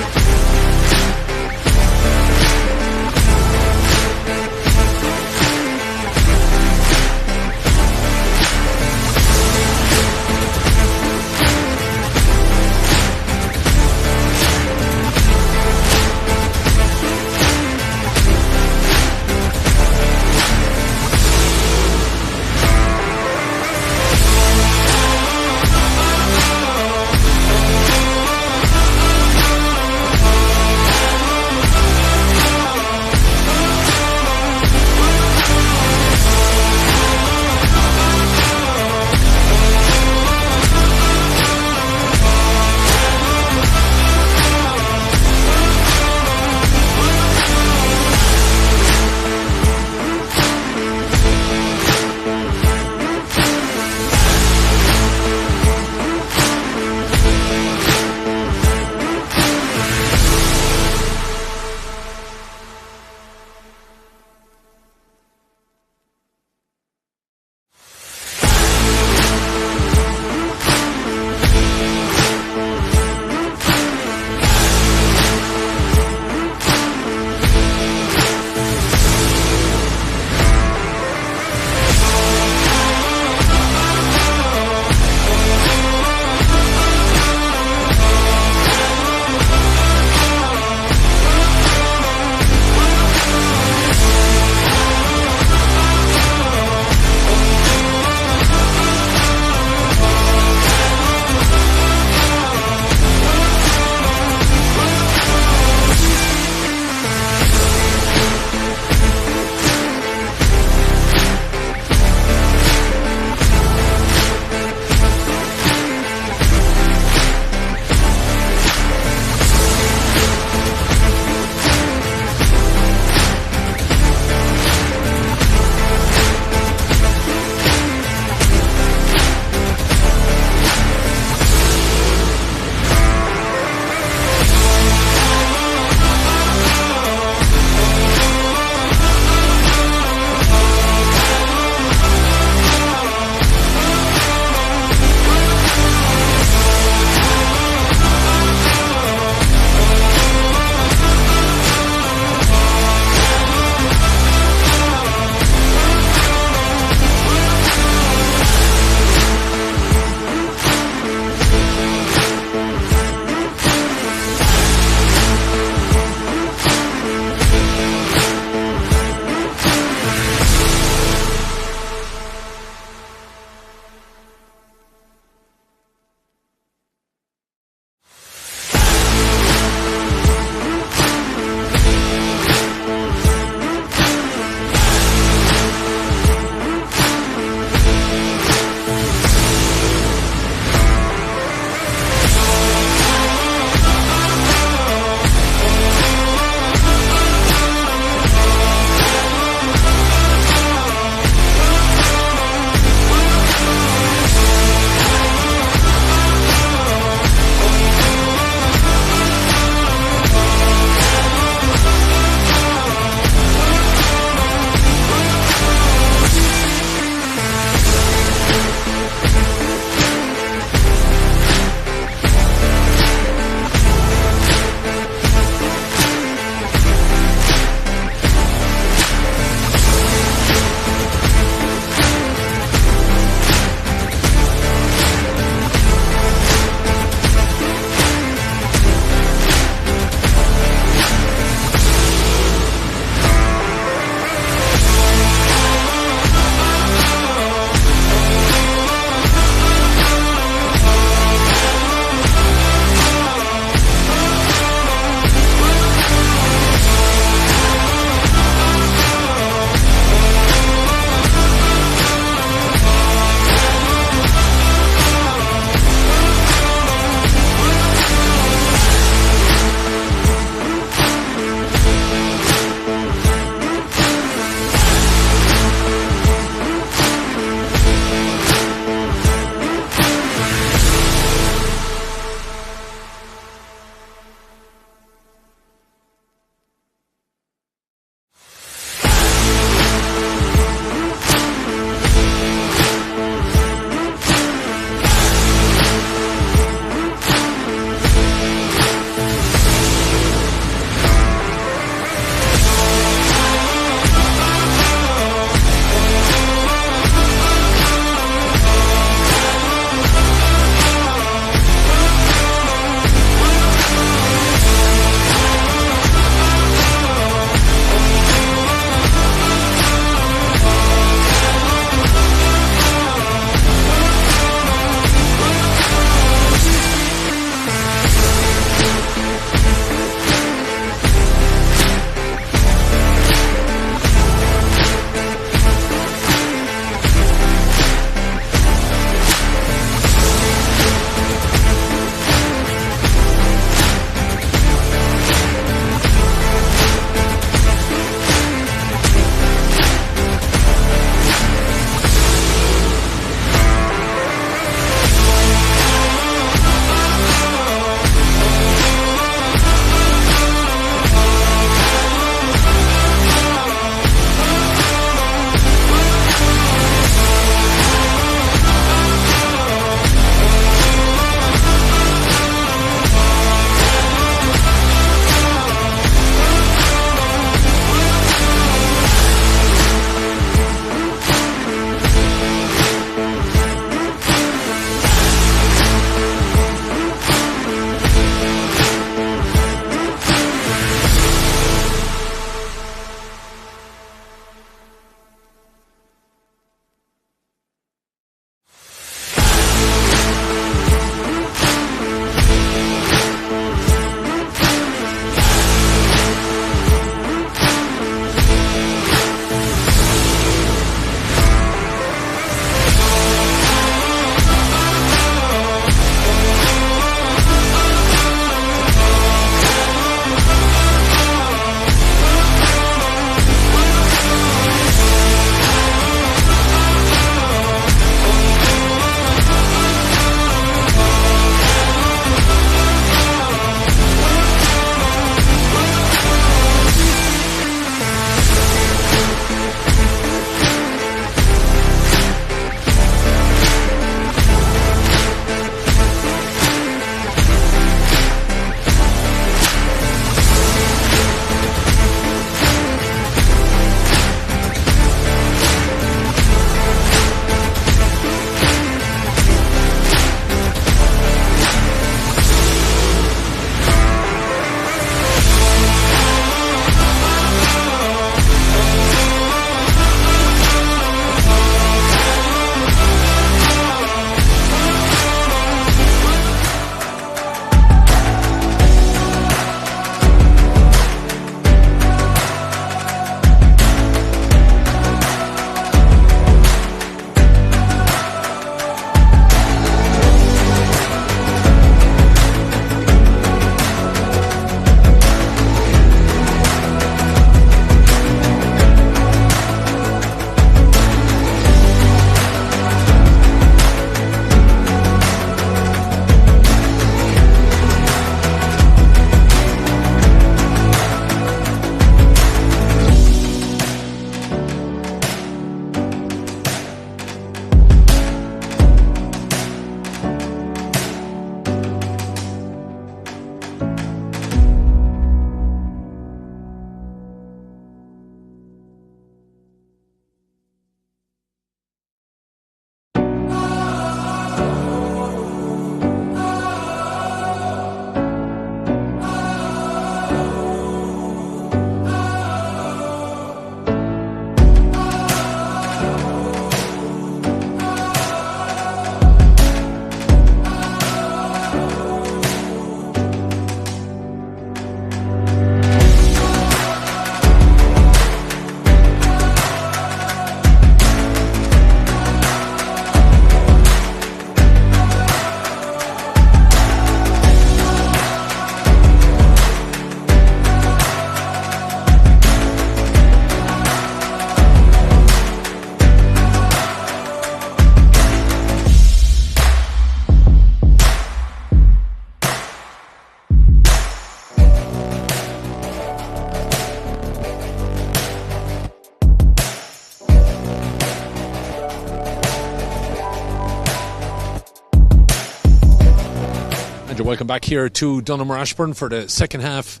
you're welcome back here to Donaghmore Ashbourne for the second half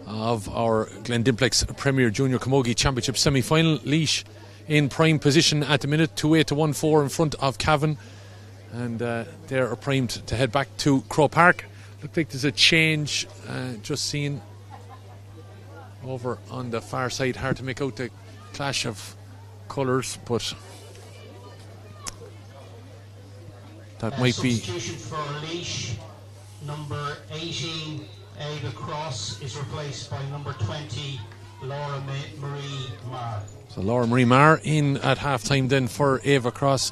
of our Glen Dimplex Premier Junior Camogie Championship semi-final. Laois in prime position at the minute, 2-8 to 1-4 in front of Cavan, and they are primed to head back to Crow Park. Looks like there's a change just seen over on the far side. Hard to make out the clash of colours, but that might be. Substitution for Laois, number 18 Ava Cross is replaced by number 20 Laura Marie Marr. So Laura Marie Marr in at half time then for Ava Cross.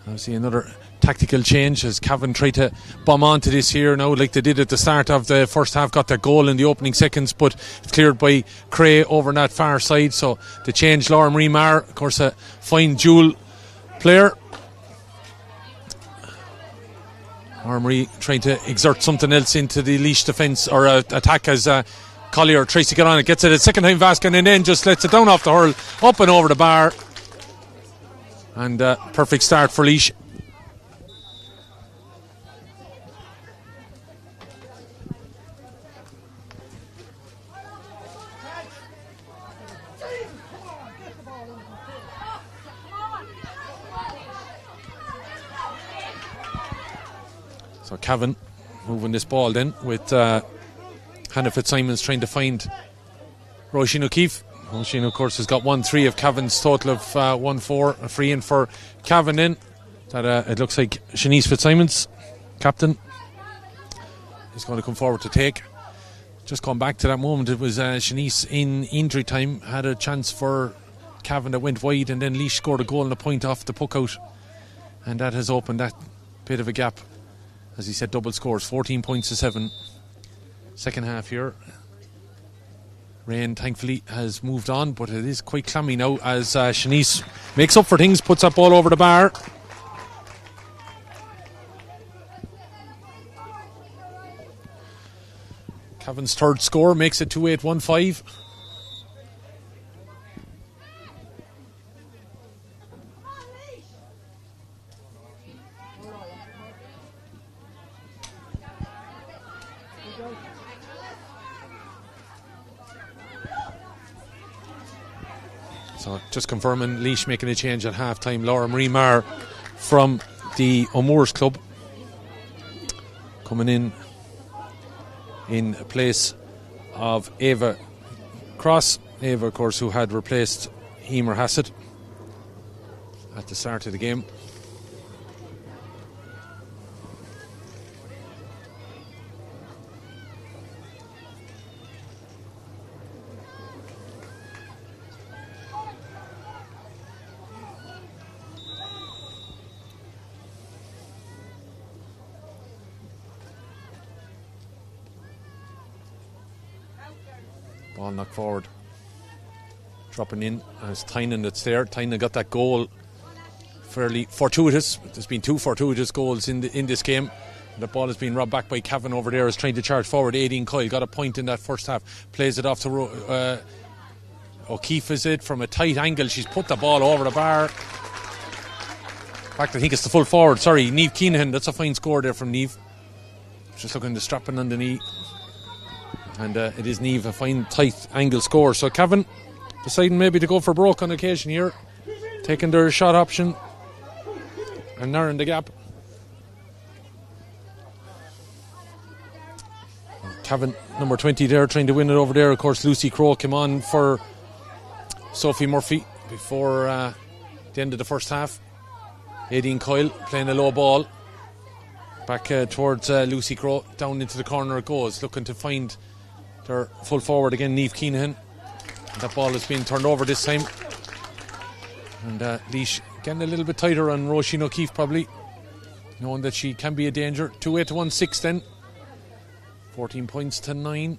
I see another tactical change as Cavan tried to bomb onto this here now like they did at the start of the first half. Got their goal in the opening seconds, but it's cleared by Cray over on that far side. So the change, Laura Marie Marr, of course a fine dual player. Laura Marie trying to exert something else into the Laois defence or attack as Collier tries to get on it, gets it a second time Vaskin and then just lets it down off the hurl, up and over the bar, and perfect start for Laois. So Cavan moving this ball then with Hannah Fitzsimons trying to find Roisin O'Keefe. Roisin, of course, has got 1-3 of Cavan's total of 1-4. A free in for Cavan in. That it looks like Shanice Fitzsimons, captain, is going to come forward to take. Just going back to that moment, it was Shanice in injury time had a chance for Cavan that went wide, and then Laois scored a goal and a point off the puck out, and that has opened that bit of a gap. As he said, double scores, 14 points to 7. Second half here. Rain thankfully has moved on, but it is quite clammy now as Shanice makes up for things, puts that ball over the bar. Cavan's third score makes it 2-8-1-5. So just confirming, Laois making a change at half time. Laura Marie Marr from the O'Moore's club coming in place of Ava Cross. Ava, of course, who had replaced Emer Hassett at the start of the game. Ball knocked forward, dropping in as Tynan that's there. Tynan got that goal fairly fortuitous. There's been two fortuitous goals in this game. The ball has been robbed back by Cavan over there, is trying to charge forward. Aideen Coyle got a point in that first half, plays it off to O'Keefe, is it, from a tight angle. She's put the ball over the bar. In fact, I think it's the full forward, sorry, Niamh Keenan. That's a fine score there from Niamh, just looking to strap it on the knee. And it is Niamh, a fine tight angle score. So Cavan deciding maybe to go for broke on occasion here, taking their shot option and narrowing the gap. Cavan, number 20 there, trying to win it over there. Of course, Lucy Crowe came on for Sophie Murphy before the end of the first half. Aideen Coyle playing a low ball back towards Lucy Crowe. Down into the corner it goes, looking to find their full forward again, Niamh Keenan. That ball has been turned over this time, and Laois getting a little bit tighter on Roisin O'Keefe, probably knowing that she can be a danger. 2-8-1-6 then, 14 points to 9.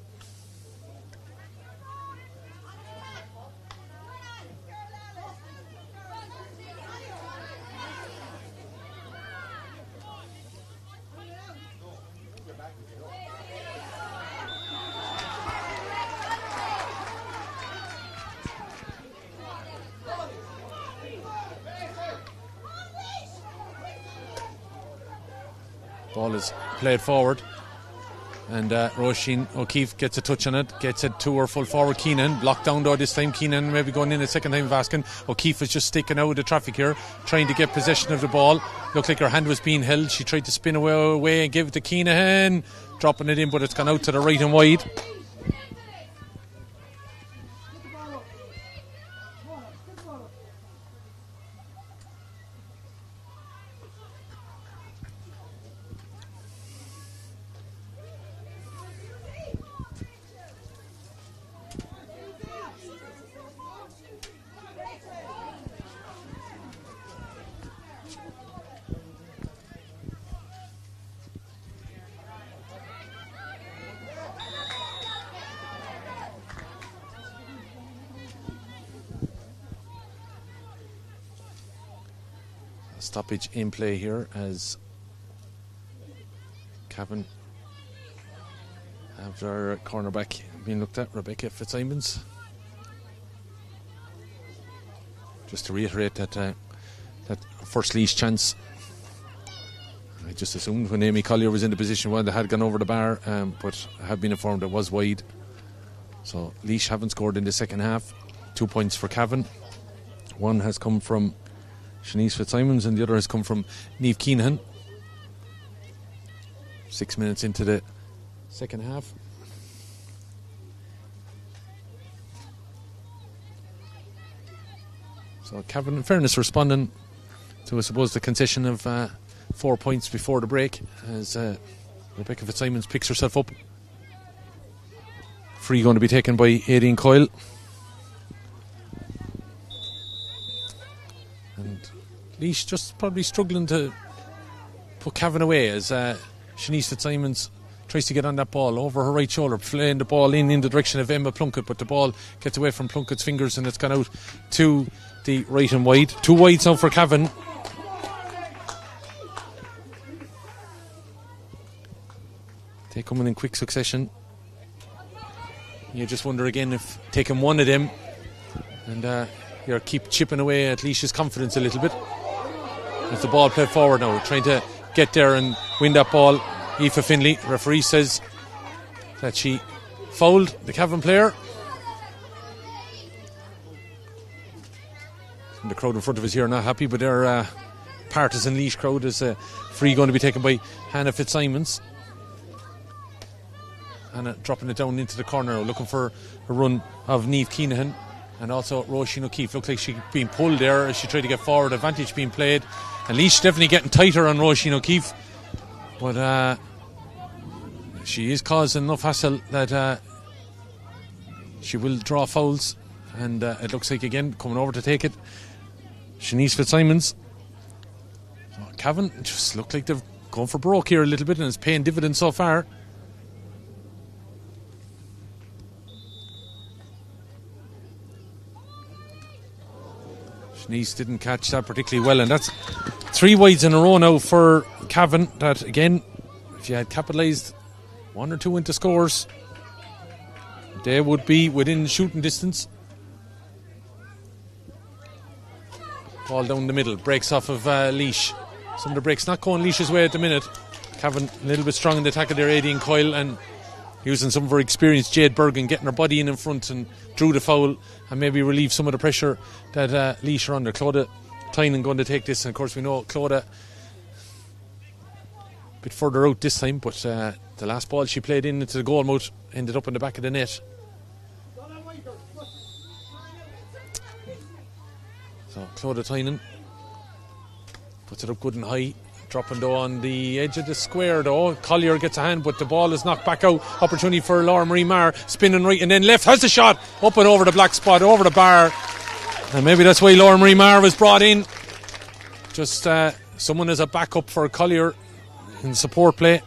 Ball is played forward. And Roisin O'Keefe gets a touch on it, gets it to her full forward. Keenan, blocked down though this time. Keenan maybe going in a second time of asking. O'Keefe is just sticking out of the traffic here, trying to get possession of the ball. Looked like her hand was being held. She tried to spin away and give it to Keenan, dropping it in, but it's gone out to the right and wide. Stoppage in play here as Cavan have their cornerback being looked at, Rebecca Fitzsimons. Just to reiterate that that first Laois chance, I just assumed when Amy Collier was in the position when they had gone over the bar, but I have been informed it was wide. So Laois haven't scored in the second half. 2 points for Cavan. One has come from Shanice Fitzsimons and the other has come from Niamh Keenan. 6 minutes into the second half. So Cavan, in fairness, responding to, I suppose, the concession of 4 points before the break as Rebecca Fitzsimons picks herself up. Free going to be taken by Aideen Coyle. And Laois just probably struggling to put Cavan away as Shanice Fitzsimons tries to get on that ball over her right shoulder, playing the ball in the direction of Emma Plunkett, but the ball gets away from Plunkett's fingers and it's gone out to the right and wide. 2 wides now for Cavan. They coming in quick succession. You just wonder again if taking one of them and you keep chipping away at Laois's confidence a little bit. As the ball played forward now, trying to get there and win that ball. Aoife Finlay, referee says that she fouled the Cavan player. And the crowd in front of us here are not happy, but their partisan Laois crowd is free going to be taken by Hannah Fitzsimons. Hannah dropping it down into the corner, looking for a run of Niamh Keenan and also Roisin O'Keefe. Looks like she's being pulled there as she tried to get forward. Advantage being played. And Laois definitely getting tighter on Roisin O'Keefe. But she is causing enough hassle that she will draw fouls. And it looks like, again, coming over to take it, Shanice Fitzsimons. So Cavan just look like they've gone for broke here a little bit, and it's paying dividends so far. Shanice didn't catch that particularly well, and that's 3 wides in a row now for Cavan. That, again, if you had capitalised 1 or 2 into scores, they would be within shooting distance. Ball down the middle, breaks off of Laois. Some of the breaks not going Laois's way at the minute. Cavan a little bit strong in the tackle there, Aideen Coyle, and using some of her experience, Jade Bergen, getting her body in front and drew the foul and maybe relieve some of the pressure that Laois are under. Clodagh Tynan going to take this, and of course we know Clodagh a bit further out this time, but the last ball she played into the goal mouth ended up in the back of the net. So Clodagh Tynan puts it up good and high, dropping though on the edge of the square though. Collier gets a hand, but the ball is knocked back out. Opportunity for Laura Marie Marr, spinning right and then left, has the shot up and over the black spot, over the bar. And maybe that's why Laura Marie Marr was brought in. Just someone as a backup for Collier in support play.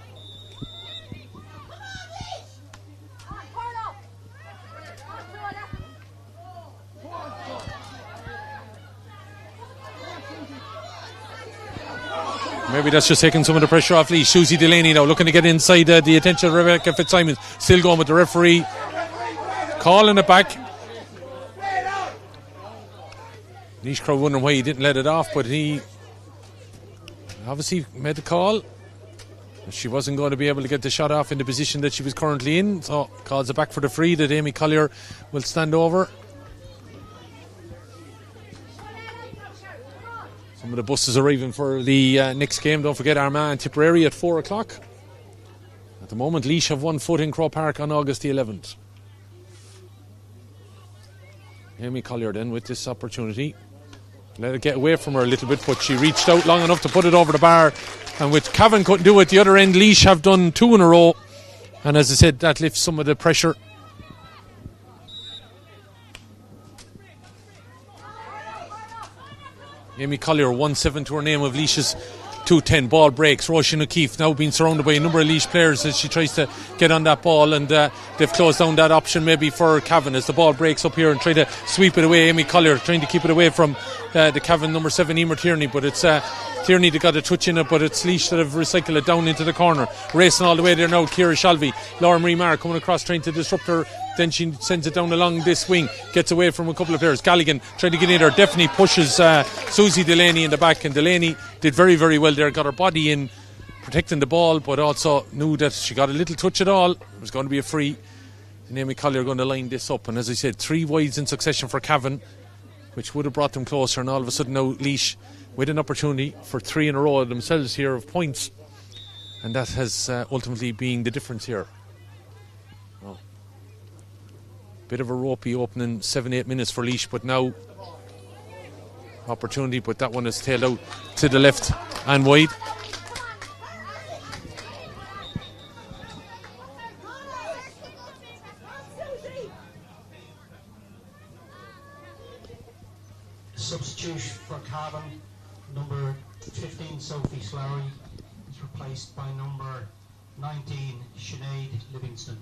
Maybe that's just taking some of the pressure off Laois. Susie Delaney now looking to get inside the attention of Rebecca Fitzsimons. Still going with the referee, calling it back. Laois crowd wondering why he didn't let it off, but he obviously made the call. She wasn't going to be able to get the shot off in the position that she was currently in, so calls it back for the free that Amy Collier will stand over. Some of the buses arriving for the next game. Don't forget Armagh and Tipperary at 4 o'clock. At the moment, Laois have 1 foot in Croke Park on August the 11th. Amy Collier then with this opportunity. Let it get away from her a little bit, but she reached out long enough to put it over the bar. And with Cavan couldn't do it, the other end, Laois have done 2 in a row. And as I said, that lifts some of the pressure. Amy Collier, 1-7 to her name of Laois's 2-10. Ball breaks. Roisin O'Keefe now being surrounded by a number of Laois players as she tries to get on that ball, and they've closed down that option maybe for Cavan as the ball breaks up here and try to sweep it away. Amy Collier trying to keep it away from the Cavan number 7 Emer Tierney, but it's Tierney that got a touch in it, but it's Laois that have recycled it down into the corner. Racing all the way there now, Ciara Shalvey. Laura Marie Marr coming across trying to disrupt her, then she sends it down along this wing, gets away from a couple of players. Galligan trying to get in there, definitely pushes Susie Delaney in the back, and Delaney did very, very well there, got her body in protecting the ball, but also knew that she got a little touch at all. It was going to be a free, and Amy Collier going to line this up, and as I said, 3 wides in succession for Cavan, which would have brought them closer, and all of a sudden now Laois with an opportunity for 3 in a row themselves here of points, and that has ultimately been the difference here. Oh. Bit of a ropey opening 7-8 minutes for Laois, but now opportunity, but that one is tailed out to the left and wide. Substitute for Cavan, number 15 Sophie Slowry is replaced by number 19 Sinead Livingston.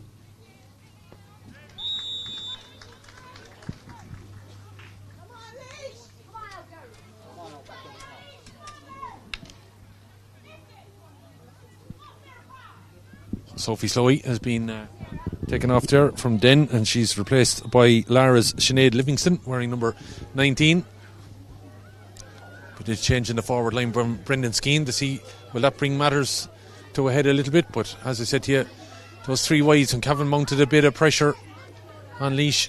Sophie Slowey has been taken off there from Den, and she's replaced by Lara's Sinead Livingston wearing number 19. But it's changing the forward line from Brendan Skeen to see will that bring matters to a head a little bit. But as I said to you, those 3 wides, and Cavan mounted a bit of pressure on Laois.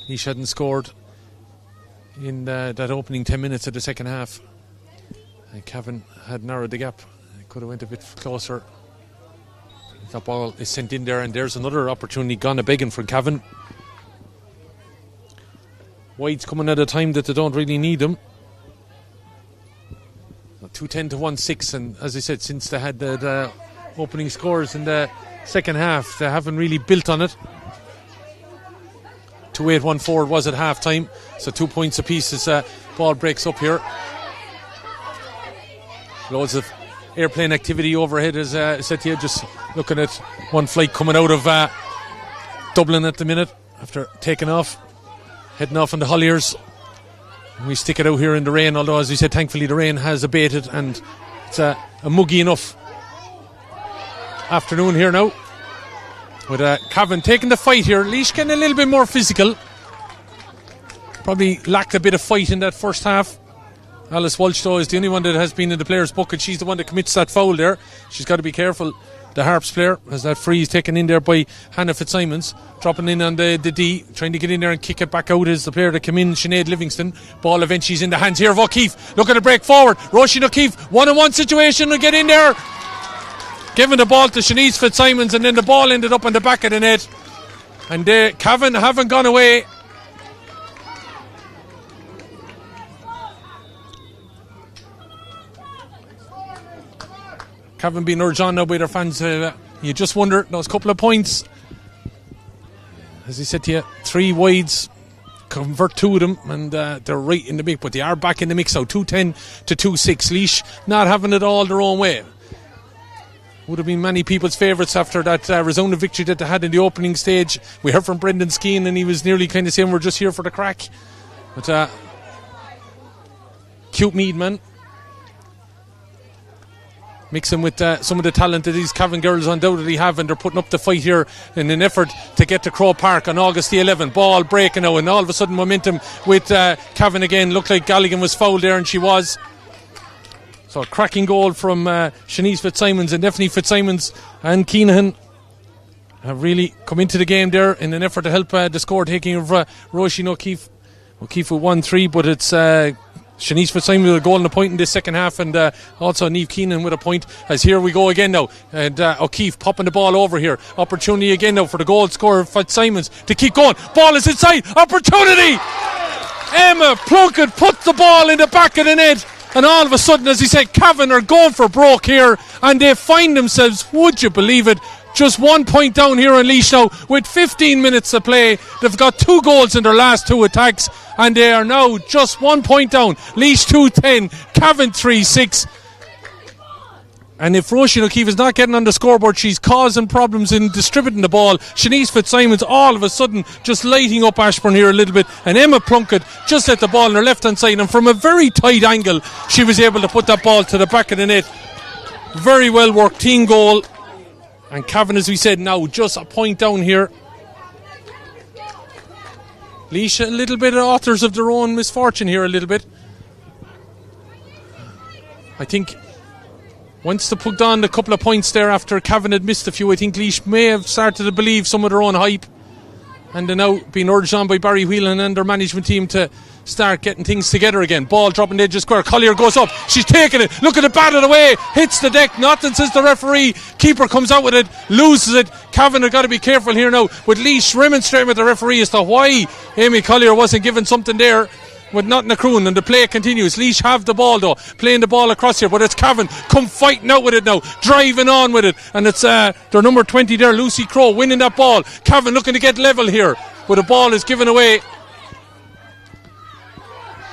Laois hadn't scored in that opening 10 minutes of the second half, and Cavan had narrowed the gap. It could have went a bit closer. That ball is sent in there, and there's another opportunity gone a begging for Cavan. Wides coming at a time that they don't really need them. 2-10 to 1-6, and as I said, since they had the opening scores in the second half, they haven't really built on it. 2-8-1-4 was at half time, so 2 points apiece as ball breaks up here. Loads of airplane activity overhead, as I said to you, just looking at one flight coming out of Dublin at the minute after taking off, heading off on the Holliers. We stick it out here in the rain, although as we said, thankfully the rain has abated, and it's a muggy enough afternoon here now, with Cavan taking the fight here. Laois getting a little bit more physical, probably lacked a bit of fight in that first half. Alice Walsh though is the only one that has been in the players' bucket. She's the one that commits that foul there. She's got to be careful. The Harps player, as that free is taken in there by Hannah Fitzsimons, dropping in on the D, trying to get in there and kick it back out is the player that came in, Sinead Livingston. Ball eventually is in the hands here of O'Keefe. Look at the break forward. Roisin O'Keefe, 1-on-1 situation to get in there. Giving the ball to Sinead Fitzsimons, and then the ball ended up on the back of the net. And Cavan haven't gone away. Cavan being urged on now by their fans. You just wonder, those couple of points, as I said to you, 3 wides, convert 2 of them, and they're right in the mix, but they are back in the mix now. 2-10 to 2-6. Laois not having it all their own way. Would have been many people's favourites after that resounding victory that they had in the opening stage. We heard from Brendan Skeen, and he was nearly kind of saying we're just here for the crack. But cute Mead, man. Mixing with some of the talent that these Cavan girls undoubtedly have, and they're putting up the fight here in an effort to get to Croke Park on August the 11th. Ball breaking now, and all of a sudden momentum with Cavan again. Looked like Galligan was fouled there, and she was. So a cracking goal from Shanice Fitzsimons, and definitely Fitzsimons and Keenan have really come into the game there in an effort to help the score taking of Roisin O'Keefe. O'Keefe with 1-3, but it's Shanice Fitzsimons with a goal and a point in this second half, and also Niamh Keenan with a point. As here we go again now, and O'Keefe popping the ball over here. Opportunity again now for the goal scorer Fitzsimons to keep going. Ball is inside. Opportunity. Emma Plunkett puts the ball in the back of the net, and all of a sudden, as he said, Cavan are going for broke here, and they find themselves, would you believe it, just 1 point down here on Laois now with 15 minutes to play. They've got 2 goals in their last 2 attacks, and they are now just 1 point down. Laois 2-10, Cavan 3-6. And if Roisin O'Keefe is not getting on the scoreboard, she's causing problems in distributing the ball. Shanice Fitzsimons all of a sudden just lighting up Ashbourne here a little bit, and Emma Plunkett just let the ball on her left hand side, and from a very tight angle she was able to put that ball to the back of the net. Very well worked team goal. And Cavan, as we said, now just a point down here. Laois a little bit of authors of their own misfortune here a little bit. I think once they put on a couple of points there after Cavan had missed a few, I think Laois may have started to believe some of their own hype, and they're now being urged on by Barry Whelan and their management team to start getting things together again. Ball dropping the edge of square. Collier goes up. She's taking it. Look at it, batted away. Hits the deck. Nothing, says the referee. Keeper comes out with it. Loses it. Cavan have got to be careful here now. With Laois remonstrating with the referee as to why Amy Collier wasn't given something there. With nothing accruing, and the play continues. Laois have the ball though, playing the ball across here, but it's Cavan come fighting out with it now, driving on with it, and it's their number 20 there, Lucy Crowe, winning that ball. Cavan looking to get level here, but the ball is given away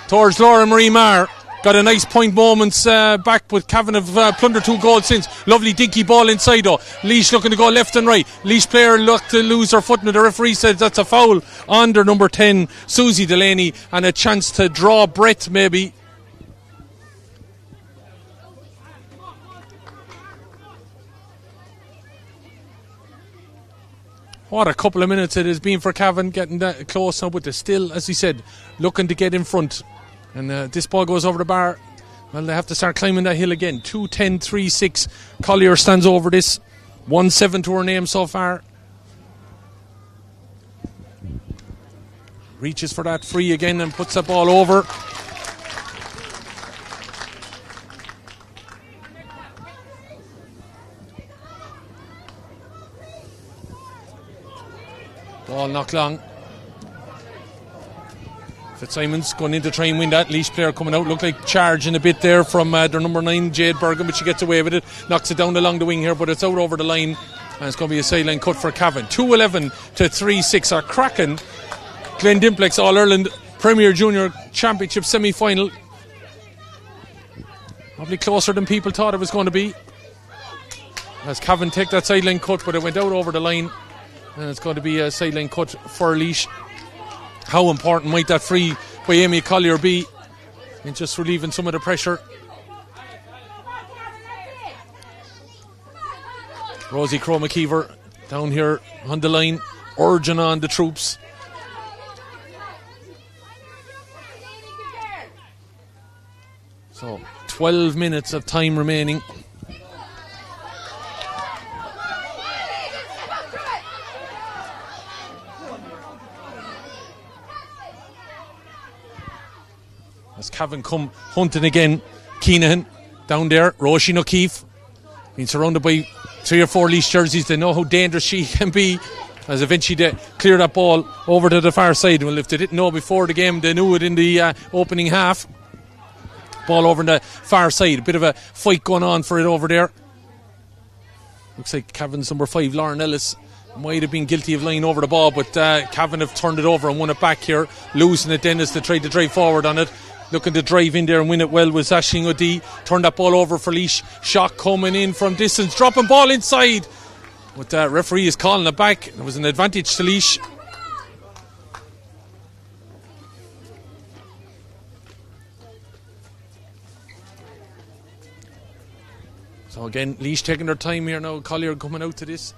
towards Laura Marie Marr. Got a nice point moments back, but Cavan have plundered 2 goals since. Lovely dinky ball inside though. Laois looking to go left and right. Laois player looked to lose her foot, and the referee said that's a foul on their number 10, Susie Delaney, and a chance to draw breath maybe. What a couple of minutes it has been for Cavan, getting that close now, but they're still, as he said, looking to get in front. And this ball goes over the bar. Well, they have to start climbing that hill again. 2-10, 3-6. Collier stands over this. 1-7 to her name so far. Reaches for that free again and puts the ball over. Ball knocked long. Fitzsimons going in to try and win that. Laois player coming out, looked like charging a bit there from their number 9, Jade Bergen, but she gets away with it. Knocks it down along the wing here, but it's out over the line, and it's going to be a sideline cut for Cavan. 2-11 to 3-6. Are cracking Glen Dimplex All-Ireland Premier Junior Championship semi-final. Probably closer than people thought it was going to be, as Cavan take that sideline cut, but it went out over the line, and it's going to be a sideline cut for Laois. How important might that free by Amy Collier be in just relieving some of the pressure? Rosie Crowe McKeever down here on the line, urging on the troops. So 12 minutes of time remaining. As Cavan come hunting again. Keenan down there. Roisin O'Keefe being surrounded by 3 or 4 Laois jerseys. They know how dangerous she can be, as eventually they clear that ball over to the far side. Well, if they didn't know before the game, they knew it in the opening half. Ball over on the far side. A bit of a fight going on for it over there. Looks like Cavan's number 5, Lauren Ellis, might have been guilty of lying over the ball, but Cavan have turned it over and won it back here. Losing it then as they tried to drive forward on it. Looking to drive in there and win it well was Aisling O'Dea. Turned that ball over for Laois. Shot coming in from distance. Dropping ball inside. But the referee is calling it back. There was an advantage to Laois. So again, Laois taking their time here now. Collier coming out to this.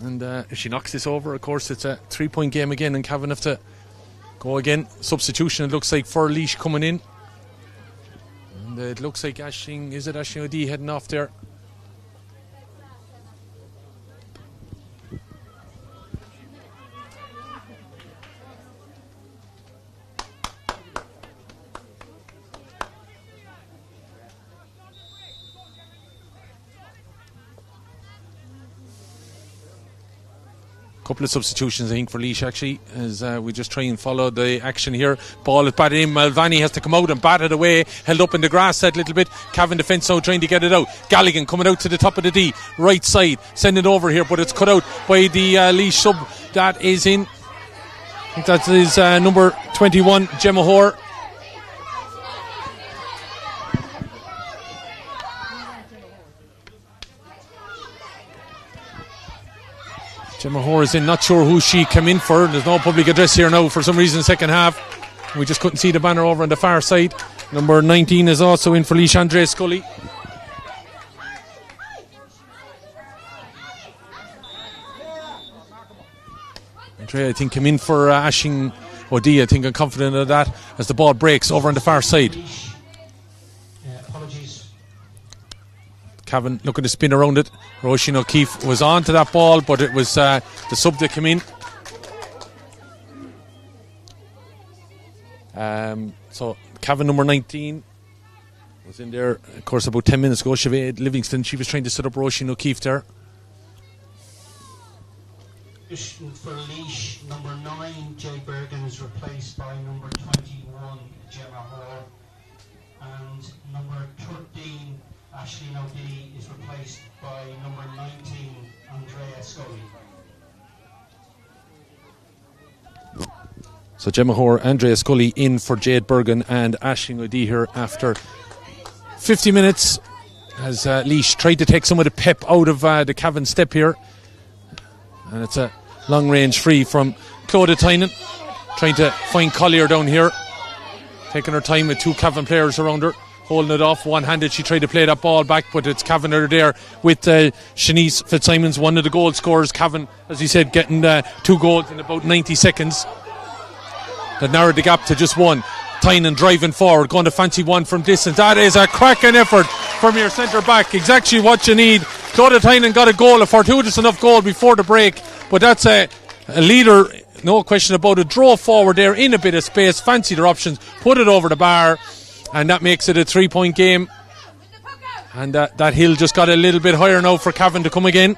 And if she knocks this over, of course, it's a 3-point game again, and Cavan have to go again. Substitution, it looks like, for Laois coming in. And it looks like Aisling O'D heading off there? Couple of substitutions, I think, for Laois actually, as we just try and follow the action here. Ball is batted in. Mulvaney has to come out and bat it away. Held up in the grass that little bit. Cavan defence now trying to get it out. Galligan coming out to the top of the D, right side, send it over here, but it's cut out by the Laois sub. That is in. I think that is number 21, Gemma Hoare. Gemma Hoare is in, not sure who she came in for. There's no public address here now for some reason, second half. We just couldn't see the banner over on the far side. Number 19 is also in for Laois, Andrea Scully. Andrea, I think, came in for Aisling O'D. I think I'm confident of that as the ball breaks over on the far side. Cavan looking to spin around it. Roisin O'Keefe was on to that ball, but it was the sub that came in. So Cavan number 19 was in there, of course, about 10 minutes ago. Sinead Livingston, she was trying to set up Roisin O'Keefe there. For Laois, number 9, Jay Bergen, is replaced by number 21, Gemma Hoare. And number 13, Aisling O'D, is replaced by number 19, Andrea Scully. So Gemma Hoare, Andrea Scully in for Jade Bergen and Aisling O'D here after 50 minutes as Laois tried to take some of the pep out of the Cavan step here. And it's a long range free from Clodagh Tynan, trying to find Collier down here, taking her time with two Cavan players around her, holding it off one-handed. She tried to play that ball back, but it's Cavan that are there with Shanice Fitzsimons, one of the goal scorers. Cavan, as he said, getting 2 goals in about 90 seconds. That narrowed the gap to just one. Tynan driving forward, going to fancy one from distance. That is a cracking effort from your centre back. Exactly what you need. Clodagh Tynan got a goal, a fortuitous enough goal before the break, but that's a leader, no question about it. Drove forward there in a bit of space, fancied their options, put it over the bar, and that makes it a 3-point game. And that hill just got a little bit higher now for Cavan to come again.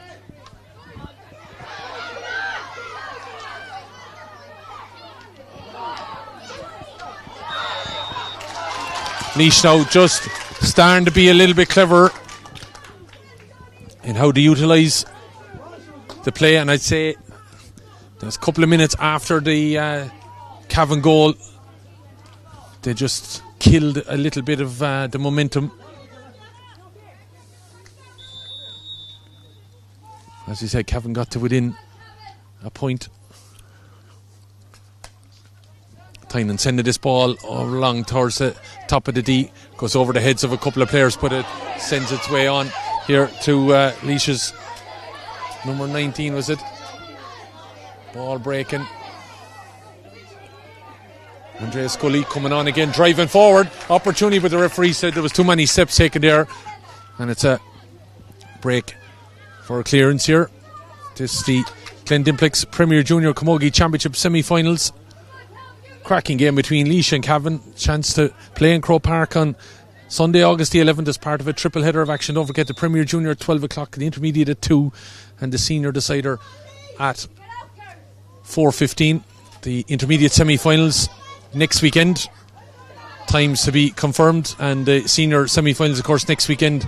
Laois now just starting to be a little bit clever in how to utilise the play, and I'd say there's a couple of minutes after the Cavan goal, they just killed a little bit of the momentum. As you said, Cavan got to within a point. Tynan sending this ball along towards the top of the D, goes over the heads of a couple of players, but it sends its way on here to Laois's number 19, was it? Ball breaking. Andrea Scully coming on again, driving forward. Opportunity, but the referee said there was too many steps taken there, and it's a break for a clearance here. This is the Glen Dimplex Premier Junior Camogie Championship semi-finals. Cracking game between Laois and Cavan. Chance to play in Crow Park on Sunday, August the 11th, as part of a triple header of action. Don't forget the Premier Junior at 12 o'clock, the Intermediate at 2, and the Senior Decider at 4:15. The Intermediate semi-finals next weekend. Times to be confirmed, and the Senior semi-finals, of course, next weekend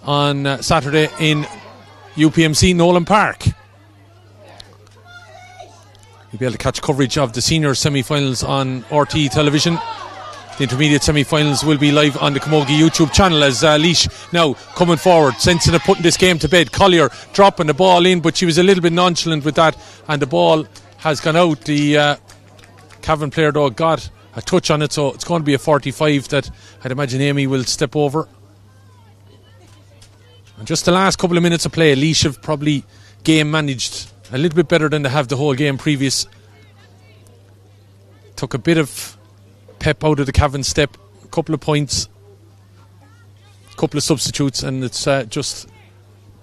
on Saturday in UPMC Nolan Park. You'll be able to catch coverage of the senior semi-finals on RT television. The intermediate semi-finals will be live on the Camogie YouTube channel as Laois now coming forward, sensing of putting this game to bed. Collier dropping the ball in, but she was a little bit nonchalant with that, and the ball has gone out. The Cavan player, though, got a touch on it, so it's going to be a 45 that I'd imagine Amy will step over. And just the last couple of minutes of play, Laois have probably game managed a little bit better than they have the whole game previous. Took a bit of pep out of the Cavan step, a couple of points, couple of substitutes, and it's just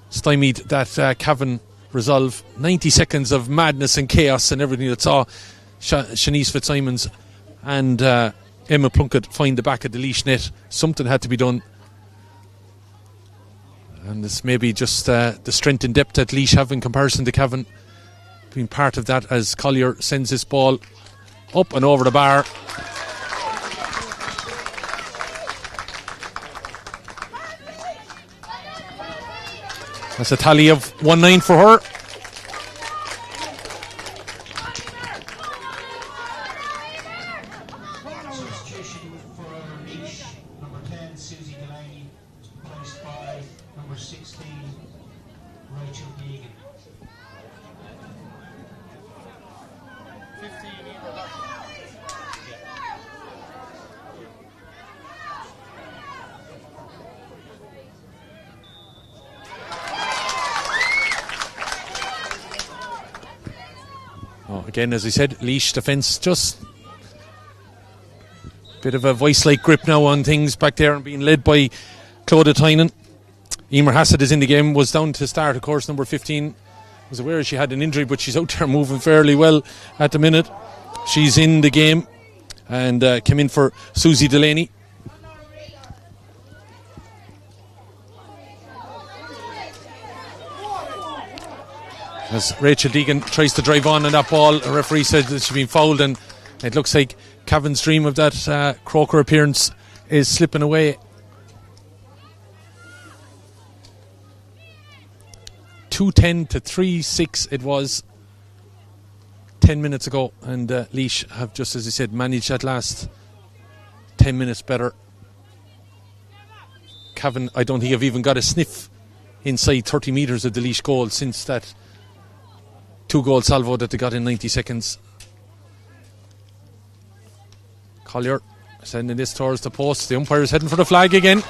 stymied that Cavan resolve. 90 seconds of madness and chaos and everything that saw Shanice Fitzsimons and Emma Plunkett find the back of the Laois net. Something had to be done, and this may be just the strength and depth that Laois have in comparison to Cavan being part of that, as Collier sends this ball up and over the bar. That's a tally of 1-9 for her. Substitution for Laois, number 10, Susie Delaney, replaced by number 16, Rachel Deegan. Again, as I said, Laois defence just a bit of a vice-like grip now on things back there, and being led by Clodagh Tynan. Emer Hassett is in the game, was down to start, of course, number 15. Was aware she had an injury, but she's out there moving fairly well at the minute. She's in the game and came in for Susie Delaney. As Rachel Deegan tries to drive on that ball, the referee said that she's been fouled, and it looks like Cavan's dream of that Croker appearance is slipping away. 2-10 to 3-6 it was 10 minutes ago, and Laois have, just as I said, managed that last 10 minutes better. Cavan, I don't think have even got a sniff inside 30 metres of the Laois goal since that 2-goal salvo that they got in 90 seconds. Collier sending this towards the post. The umpire's heading for the flag again.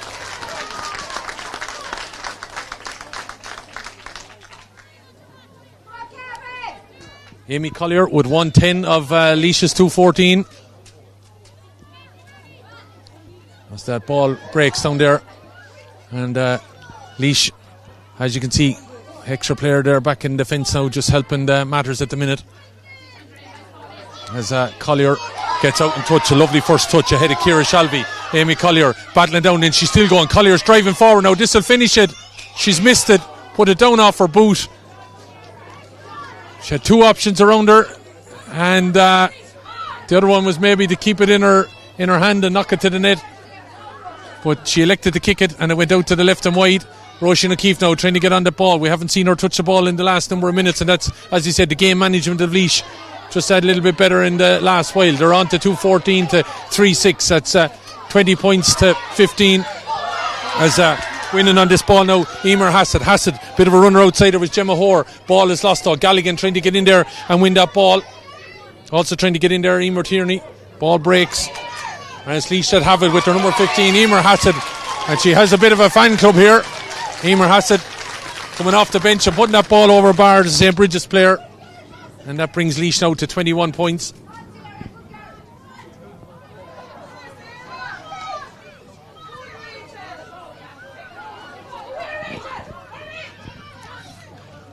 Amy Collier with 110 of Laois's 214. As that ball breaks down there, and Laois, as you can see, extra player there back in defence now, just helping matters at the minute. As Collier gets out and touch, a lovely first touch ahead of Ciara Shalvey. Amy Collier battling down, and she's still going. Collier's driving forward now. This will finish it. She's missed it. Put it down off her boot. She had two options around her, and the other one was maybe to keep it in her hand and knock it to the net, but she elected to kick it, and it went out to the left and wide. Roisin O'Keefe now trying to get on the ball. We haven't seen her touch the ball in the last number of minutes, and that's, as you said, the game management of Laois just had a little bit better in the last while. They're on to 2-14 to 3-6. That's 20 points to 15 as winning on this ball now. Emer Hassett, bit of a runner outside. There was Gemma Hoare. Ball is lost though. Galligan trying to get in there and win that ball. Also trying to get in there, Emer Tierney. Ball breaks, and it's Laois that have it with their number 15, Emer Hassett, and she has a bit of a fan club here. Emer Hassett coming off the bench and putting that ball over bar, the St. Bridget's player, and that brings Laois now to 21 points.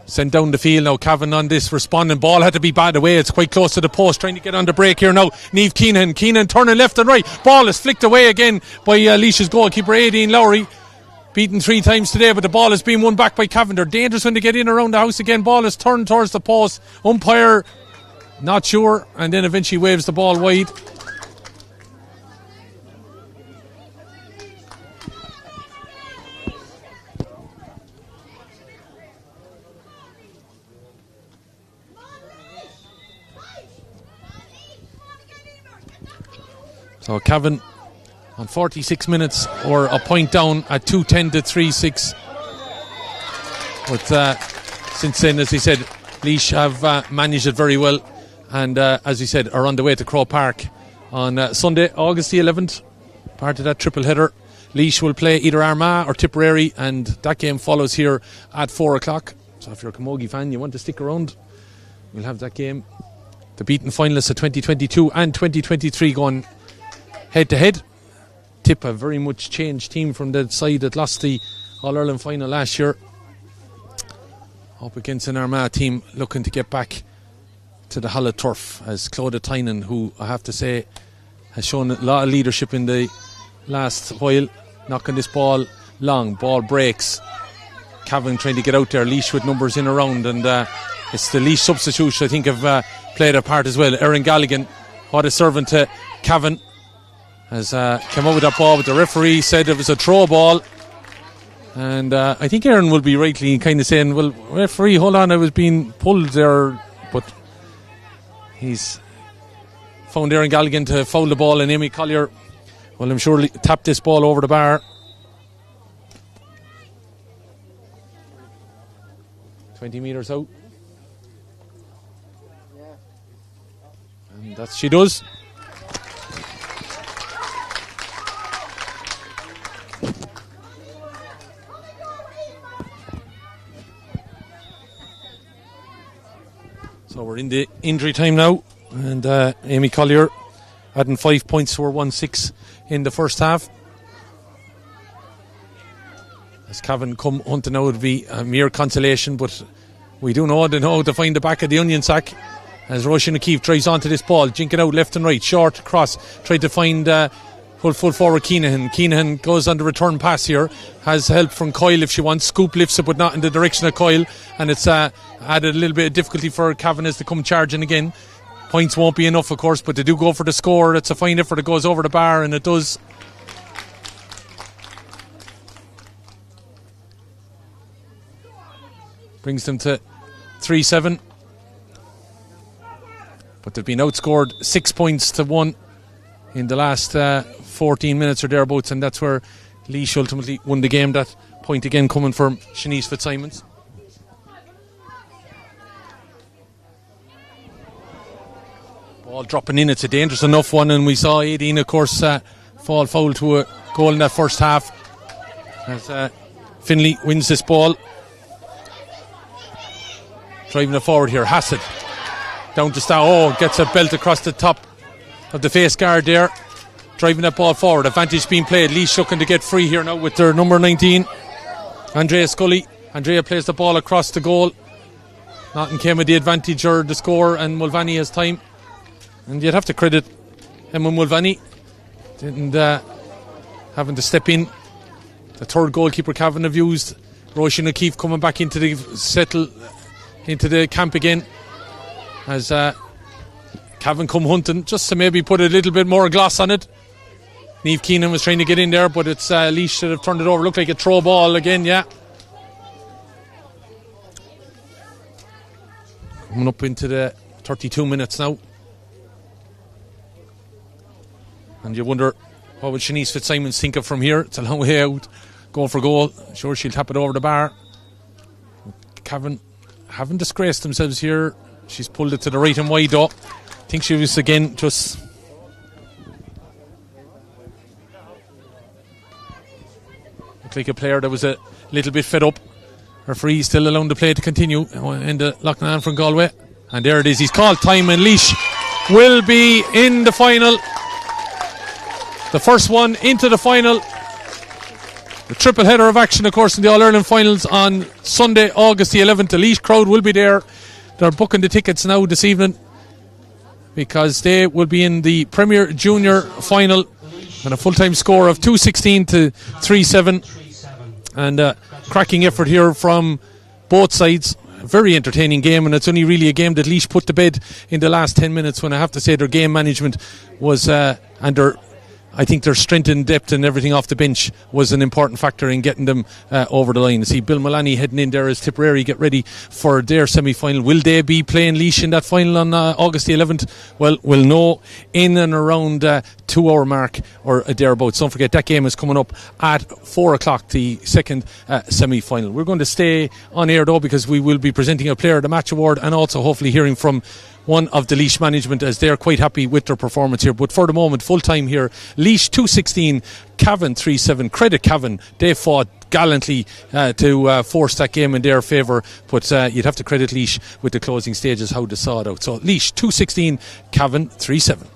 Sent down the field now. Cavan on this responding. Ball had to be batted away. It's quite close to the post. Trying to get on the break here now. Niamh Keenan. Keenan turning left and right. Ball is flicked away again by Laois's goalkeeper, Aideen Lowry. Beaten 3 times today, but the ball is being won back by Cavan. They're dangerous when they get in around the house again. Ball is turned towards the post. Umpire not sure, and then eventually waves the ball wide. So Cavan on 46 minutes, or a point down at 2-10 to 3-6. But since then, as he said, Laois have managed it very well, and as he said, are on the way to Crow Park on Sunday, August the 11th, part of that triple header. Laois will play either Armagh or Tipperary, and that game follows here at 4 o'clock. So if you're a Camogie fan, you want to stick around, we'll have that game. The beaten finalists of 2022 and 2023 going head to head. tip, a very much changed team from the side that lost the All-Ireland final last year. Up against an Armagh team looking to get back to the Hollow Turf, as Clodagh Tynan, who I have to say has shown a lot of leadership in the last while, knocking this ball long. Ball breaks. Cavan trying to get out there. Laois with numbers in around, and it's the Laois substitutes I think have played a part as well. Aaron Galligan, what a servant to Cavan, has come out with that ball, but the referee said it was a throw ball. And I think Aaron will be rightly kind of saying, well, referee, hold on, I was being pulled there. But he's found Aaron Galligan to foul the ball, and Amy Collier, well, I'm sure, tapped this ball over the bar. 20 metres out. And that she does. So we're in the injury time now, and Amy Collier adding 5 points to her 1-6 in the first half. As Cavan come hunting out, would be a mere consolation, but we do know they know how to find the back of the onion sack. As Roisin O'Keefe drives onto this ball, jinking out left and right, short cross, tried to find full forward Keenahan. Keenahan goes on the return pass here, has help from Coyle if she wants. Scoop lifts it, but not in the direction of Coyle, and it's added a little bit of difficulty for Cavan as they come charging again. Points won't be enough, of course, but they do go for the score. It's a fine effort. It goes over the bar, and it does. Brings them to 3-7. But they've been outscored 6 points to 1 in the last 14 minutes or thereabouts, and that's where Laois ultimately won the game. That point again coming from Shanice Fitzsimons. Ball dropping in, it's a dangerous enough one, and we saw Aideen, of course, fall foul to a goal in that first half as Finlay wins this ball. Driving it forward here, Hassett down to Stow. Gets a belt across the top of the face guard there. Driving that ball forward, advantage being played. Laois looking to get free here now with their number 19, Andrea Scully. Andrea plays the ball across the goal. Naughton came with the advantage or the score, and Mulvaney has time. And you'd have to credit Emma Mulvaney didn't having to step in. The third goalkeeper Cavan have used. Roisin O'Keefe coming back into the camp again as Cavan come hunting just to maybe put a little bit more gloss on it. Niamh Keenan was trying to get in there, but it's Laois that have turned it over. Looked like a throw ball again, yeah. Coming up into the 32 minutes now. And you wonder, what would Shanice Fitzsimons think of from here? It's a long way out, going for goal. Sure, she'll tap it over the bar. Cavan haven't disgraced themselves here. She's pulled it to the right and wide though. I think she was again just looked like a player that was a little bit fed up. Referee still allowing the play to continue in the Loughnane from Galway. And there it is, he's called time, and Laois will be in the final. The first one into the final. The triple header of action, of course, in the All-Ireland finals on Sunday, August the 11th. The Laois crowd will be there. They're booking the tickets now this evening because they will be in the Premier Junior final and a full-time score of 2-16 to 3-7. And a cracking effort here from both sides. A very entertaining game, and it's only really a game that Laois put to bed in the last 10 minutes, when I have to say their game management was I think their strength and depth and everything off the bench was an important factor in getting them over the line. See Bill Mullaney heading in there as Tipperary get ready for their semi-final. Will they be playing Laois in that final on August the 11th? Well, we'll know in and around 2 hour mark or thereabouts. Don't forget that game is coming up at 4 o'clock, the second semi-final. We're going to stay on air though, because we will be presenting a Player of the Match award and also hopefully hearing from one of the Laois management, as they're quite happy with their performance here. But for the moment, full time here, Laois 2-16, Cavan 3-7. Credit Cavan, they fought gallantly to force that game in their favour, but you'd have to credit Laois with the closing stages, how they saw it out. So Laois 2-16, Cavan 3-7.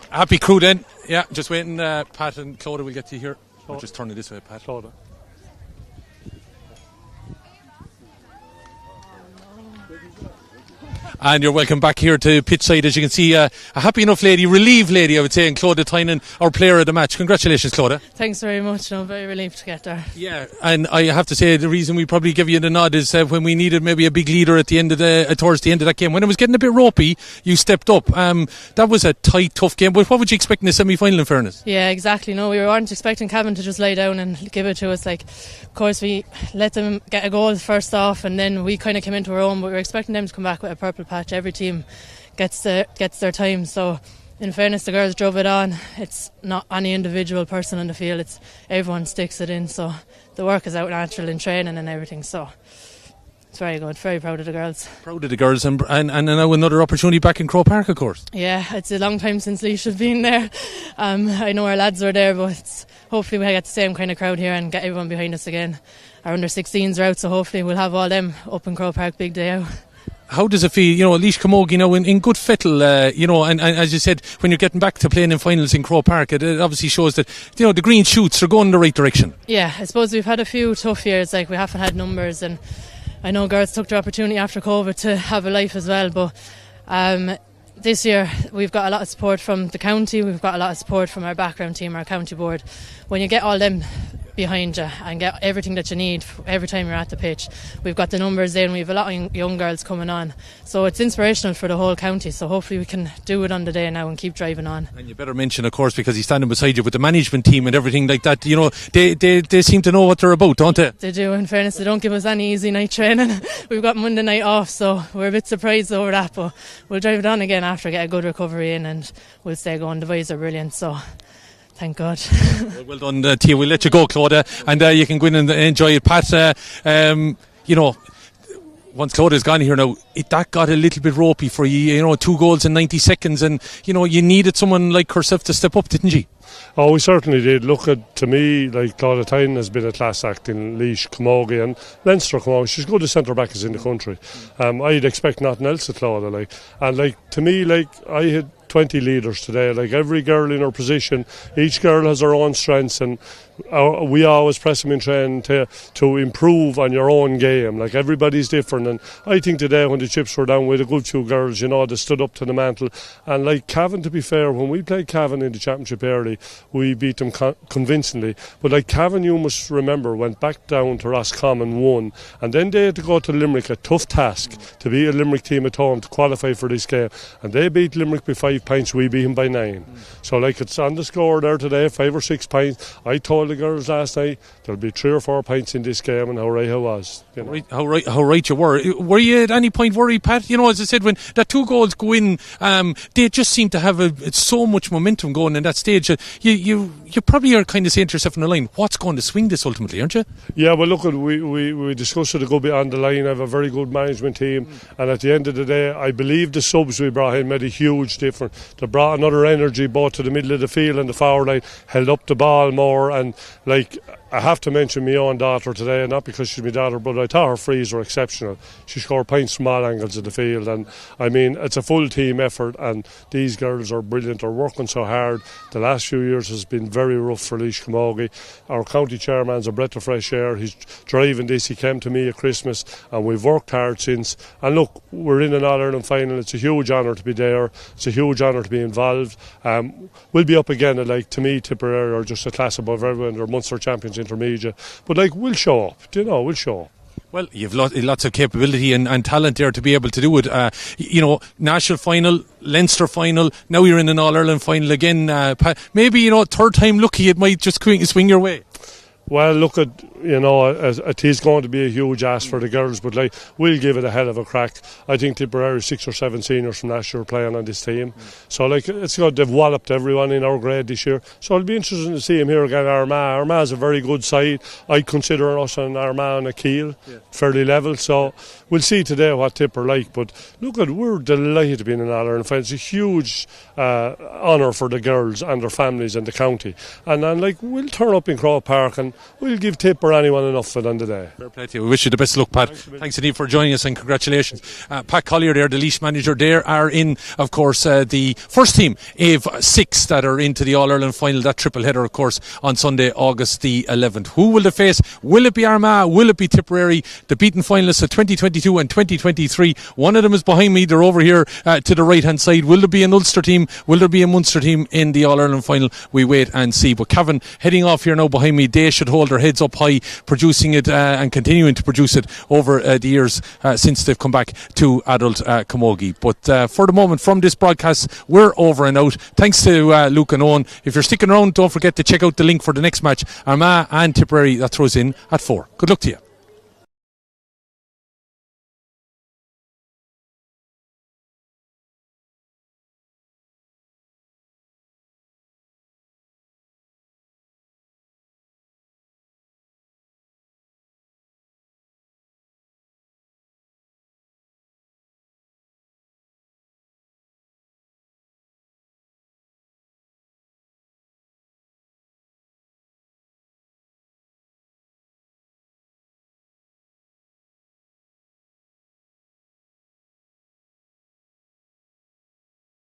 Happy crew then. Yeah, just waiting. Pat and Clodagh will get to you here. I'll just turn it this way, Pat. Clodagh. And you're welcome back here to pitchside. As you can see, a happy enough lady, relieved lady, I would say, and Clodagh Tynan, our player of the match. Congratulations, Clodagh. Thanks very much. I'm very relieved to get there. Yeah, and I have to say the reason we probably give you the nod is when we needed maybe a big leader at the end of towards the end of that game. When it was getting a bit ropey, you stepped up. That was a tight, tough game. But what would you expect in the semi-final, in fairness? Yeah, exactly. No, we weren't expecting Cavan to just lie down and give it to us. Like, of course, we let them get a goal first off, and then we kind of came into our own. But we were expecting them to come back with a purple patch. Every team gets their time. So, in fairness, the girls drove it on. It's not any individual person on the field. It's everyone sticks it in. So the work is out natural in training and everything. So it's very good. Very proud of the girls. Proud of the girls, and now another opportunity back in Croke Park, of course. Yeah, it's a long time since Laois have been there. I know our lads were there, but hopefully we get the same kind of crowd here and get everyone behind us again. Our under-16s are out, so hopefully we'll have all them up in Croke Park big day out. How does it feel, Laois Camogie now in good fettle, and as you said, when you're getting back to playing in finals in Croke Park, it obviously shows that, the green shoots are going in the right direction. Yeah, I suppose we've had a few tough years, like we haven't had numbers, and I know girls took their opportunity after COVID to have a life as well, but this year we've got a lot of support from the county, we've got a lot of support from our background team, our county board. When you get all them behind you and get everything that you need every time you're at the pitch, we've got the numbers in, we've a lot of young girls coming on, so it's inspirational for the whole county. So hopefully we can do it on the day now and keep driving on. And you better mention, of course, because he's standing beside you with the management team and everything like that, they seem to know what they're about, don't they? They do. In fairness, they don't give us any easy night training. We've got Monday night off, so we're a bit surprised over that, but we'll drive it on again after, get a good recovery in, and we'll stay going. The boys are brilliant, so thank God. Well done to you. We'll let you go, Clodagh, and you can go in and enjoy it. Pat, once Clodagh gone here now, that got a little bit ropey for you, 2 goals in 90 seconds, and, you needed someone like herself to step up, didn't you? Oh, we certainly did. Look, to me, like, Clodagh Tynan has been a class act in Laois Camogie and Leinster Camogie. She's good as centre back as in the country. I'd expect nothing else of Clodagh, and to me, I had 20 leaders today. Every girl in her position, each girl has her own strengths, and we always press them in training to improve on your own game. Everybody's different, and I think today when the chips were down with a good few girls, they stood up to the mantle. And Cavan, to be fair, when we played Cavan in the championship early, we beat them convincingly. But Cavan, you must remember, went back down to Roscommon, won, and then they had to go to Limerick, a tough task to beat a Limerick team at home to qualify for this game, and they beat Limerick by 5 points, we beat him by 9. So it's on the score there today, 5 or 6 points. I told the girls last night there'll be 3 or 4 points in this game, and how right I was. How right you were. Were you at any point worried, Pat? As I said, when that 2 goals go in, they just seem to have so much momentum going in that stage. You probably are kind of saying to yourself on the line, what's going to swing this ultimately, aren't you? Yeah, well, look, we discussed it a good bit on the line. I have a very good management team, and at the end of the day, I believe the subs we brought in made a huge difference. They brought another energy both to the middle of the field and the forward line, held up the ball more, and I have to mention my own daughter today, not because she's my daughter, but I thought her frees were exceptional. She scored points from all angles of the field, and I mean, it's a full team effort, and these girls are brilliant. They're working so hard. The last few years has been very rough for Laois Camogie. Our county chairman's a breath of fresh air. He's driving this. He came to me at Christmas, and we've worked hard since. And look, we're in an All-Ireland final. It's a huge honour to be there. It's a huge honour to be involved. We'll be up again at, to me, Tipperary are just a class above everyone. They're Munster champions intermediate, but we'll show up, we'll show up. Well, you've lots of capability and talent there to be able to do it. National final, Leinster final, now you're in an All-Ireland final again. Maybe, third time lucky, it might just swing your way. Well, look, it is going to be a huge ask for the girls, but we'll give it a hell of a crack. I think Tipperary 6 or 7 seniors from last year are playing on this team. So it's good. They've walloped everyone in our grade this year. So it'll be interesting to see him here again. Armagh's a very good side. I consider us an Armagh and a Kiel fairly level. So we'll see today what Tipper like. But look, we're delighted to be in an All-Ireland final. It's a huge honour for the girls and their families and the county. And we'll turn up in Croke Park, and we'll give Tip or anyone enough for it on the day. Fair play to you. We wish you the best of luck, Pat. Thanks indeed for joining us, and congratulations. Pat Collier there, the Laois manager. They are in, of course, the first team of 6 that are into the All-Ireland final, that triple header, of course, on Sunday, August the 11th. Who will they face? Will it be Armagh? Will it be Tipperary? The beaten finalists of 2022 and 2023. One of them is behind me. They're over here to the right-hand side. Will there be an Ulster team? Will there be a Munster team in the All-Ireland final? We wait and see. But Cavan heading off here now behind me. They should hold their heads up high, producing it and continuing to produce it over the years since they've come back to adult Camogie. But for the moment, from this broadcast, we're over and out. Thanks to Luke and Owen. If you're sticking around, don't forget to check out the link for the next match, Armagh and Tipperary. That throws in at 4. Good luck to you.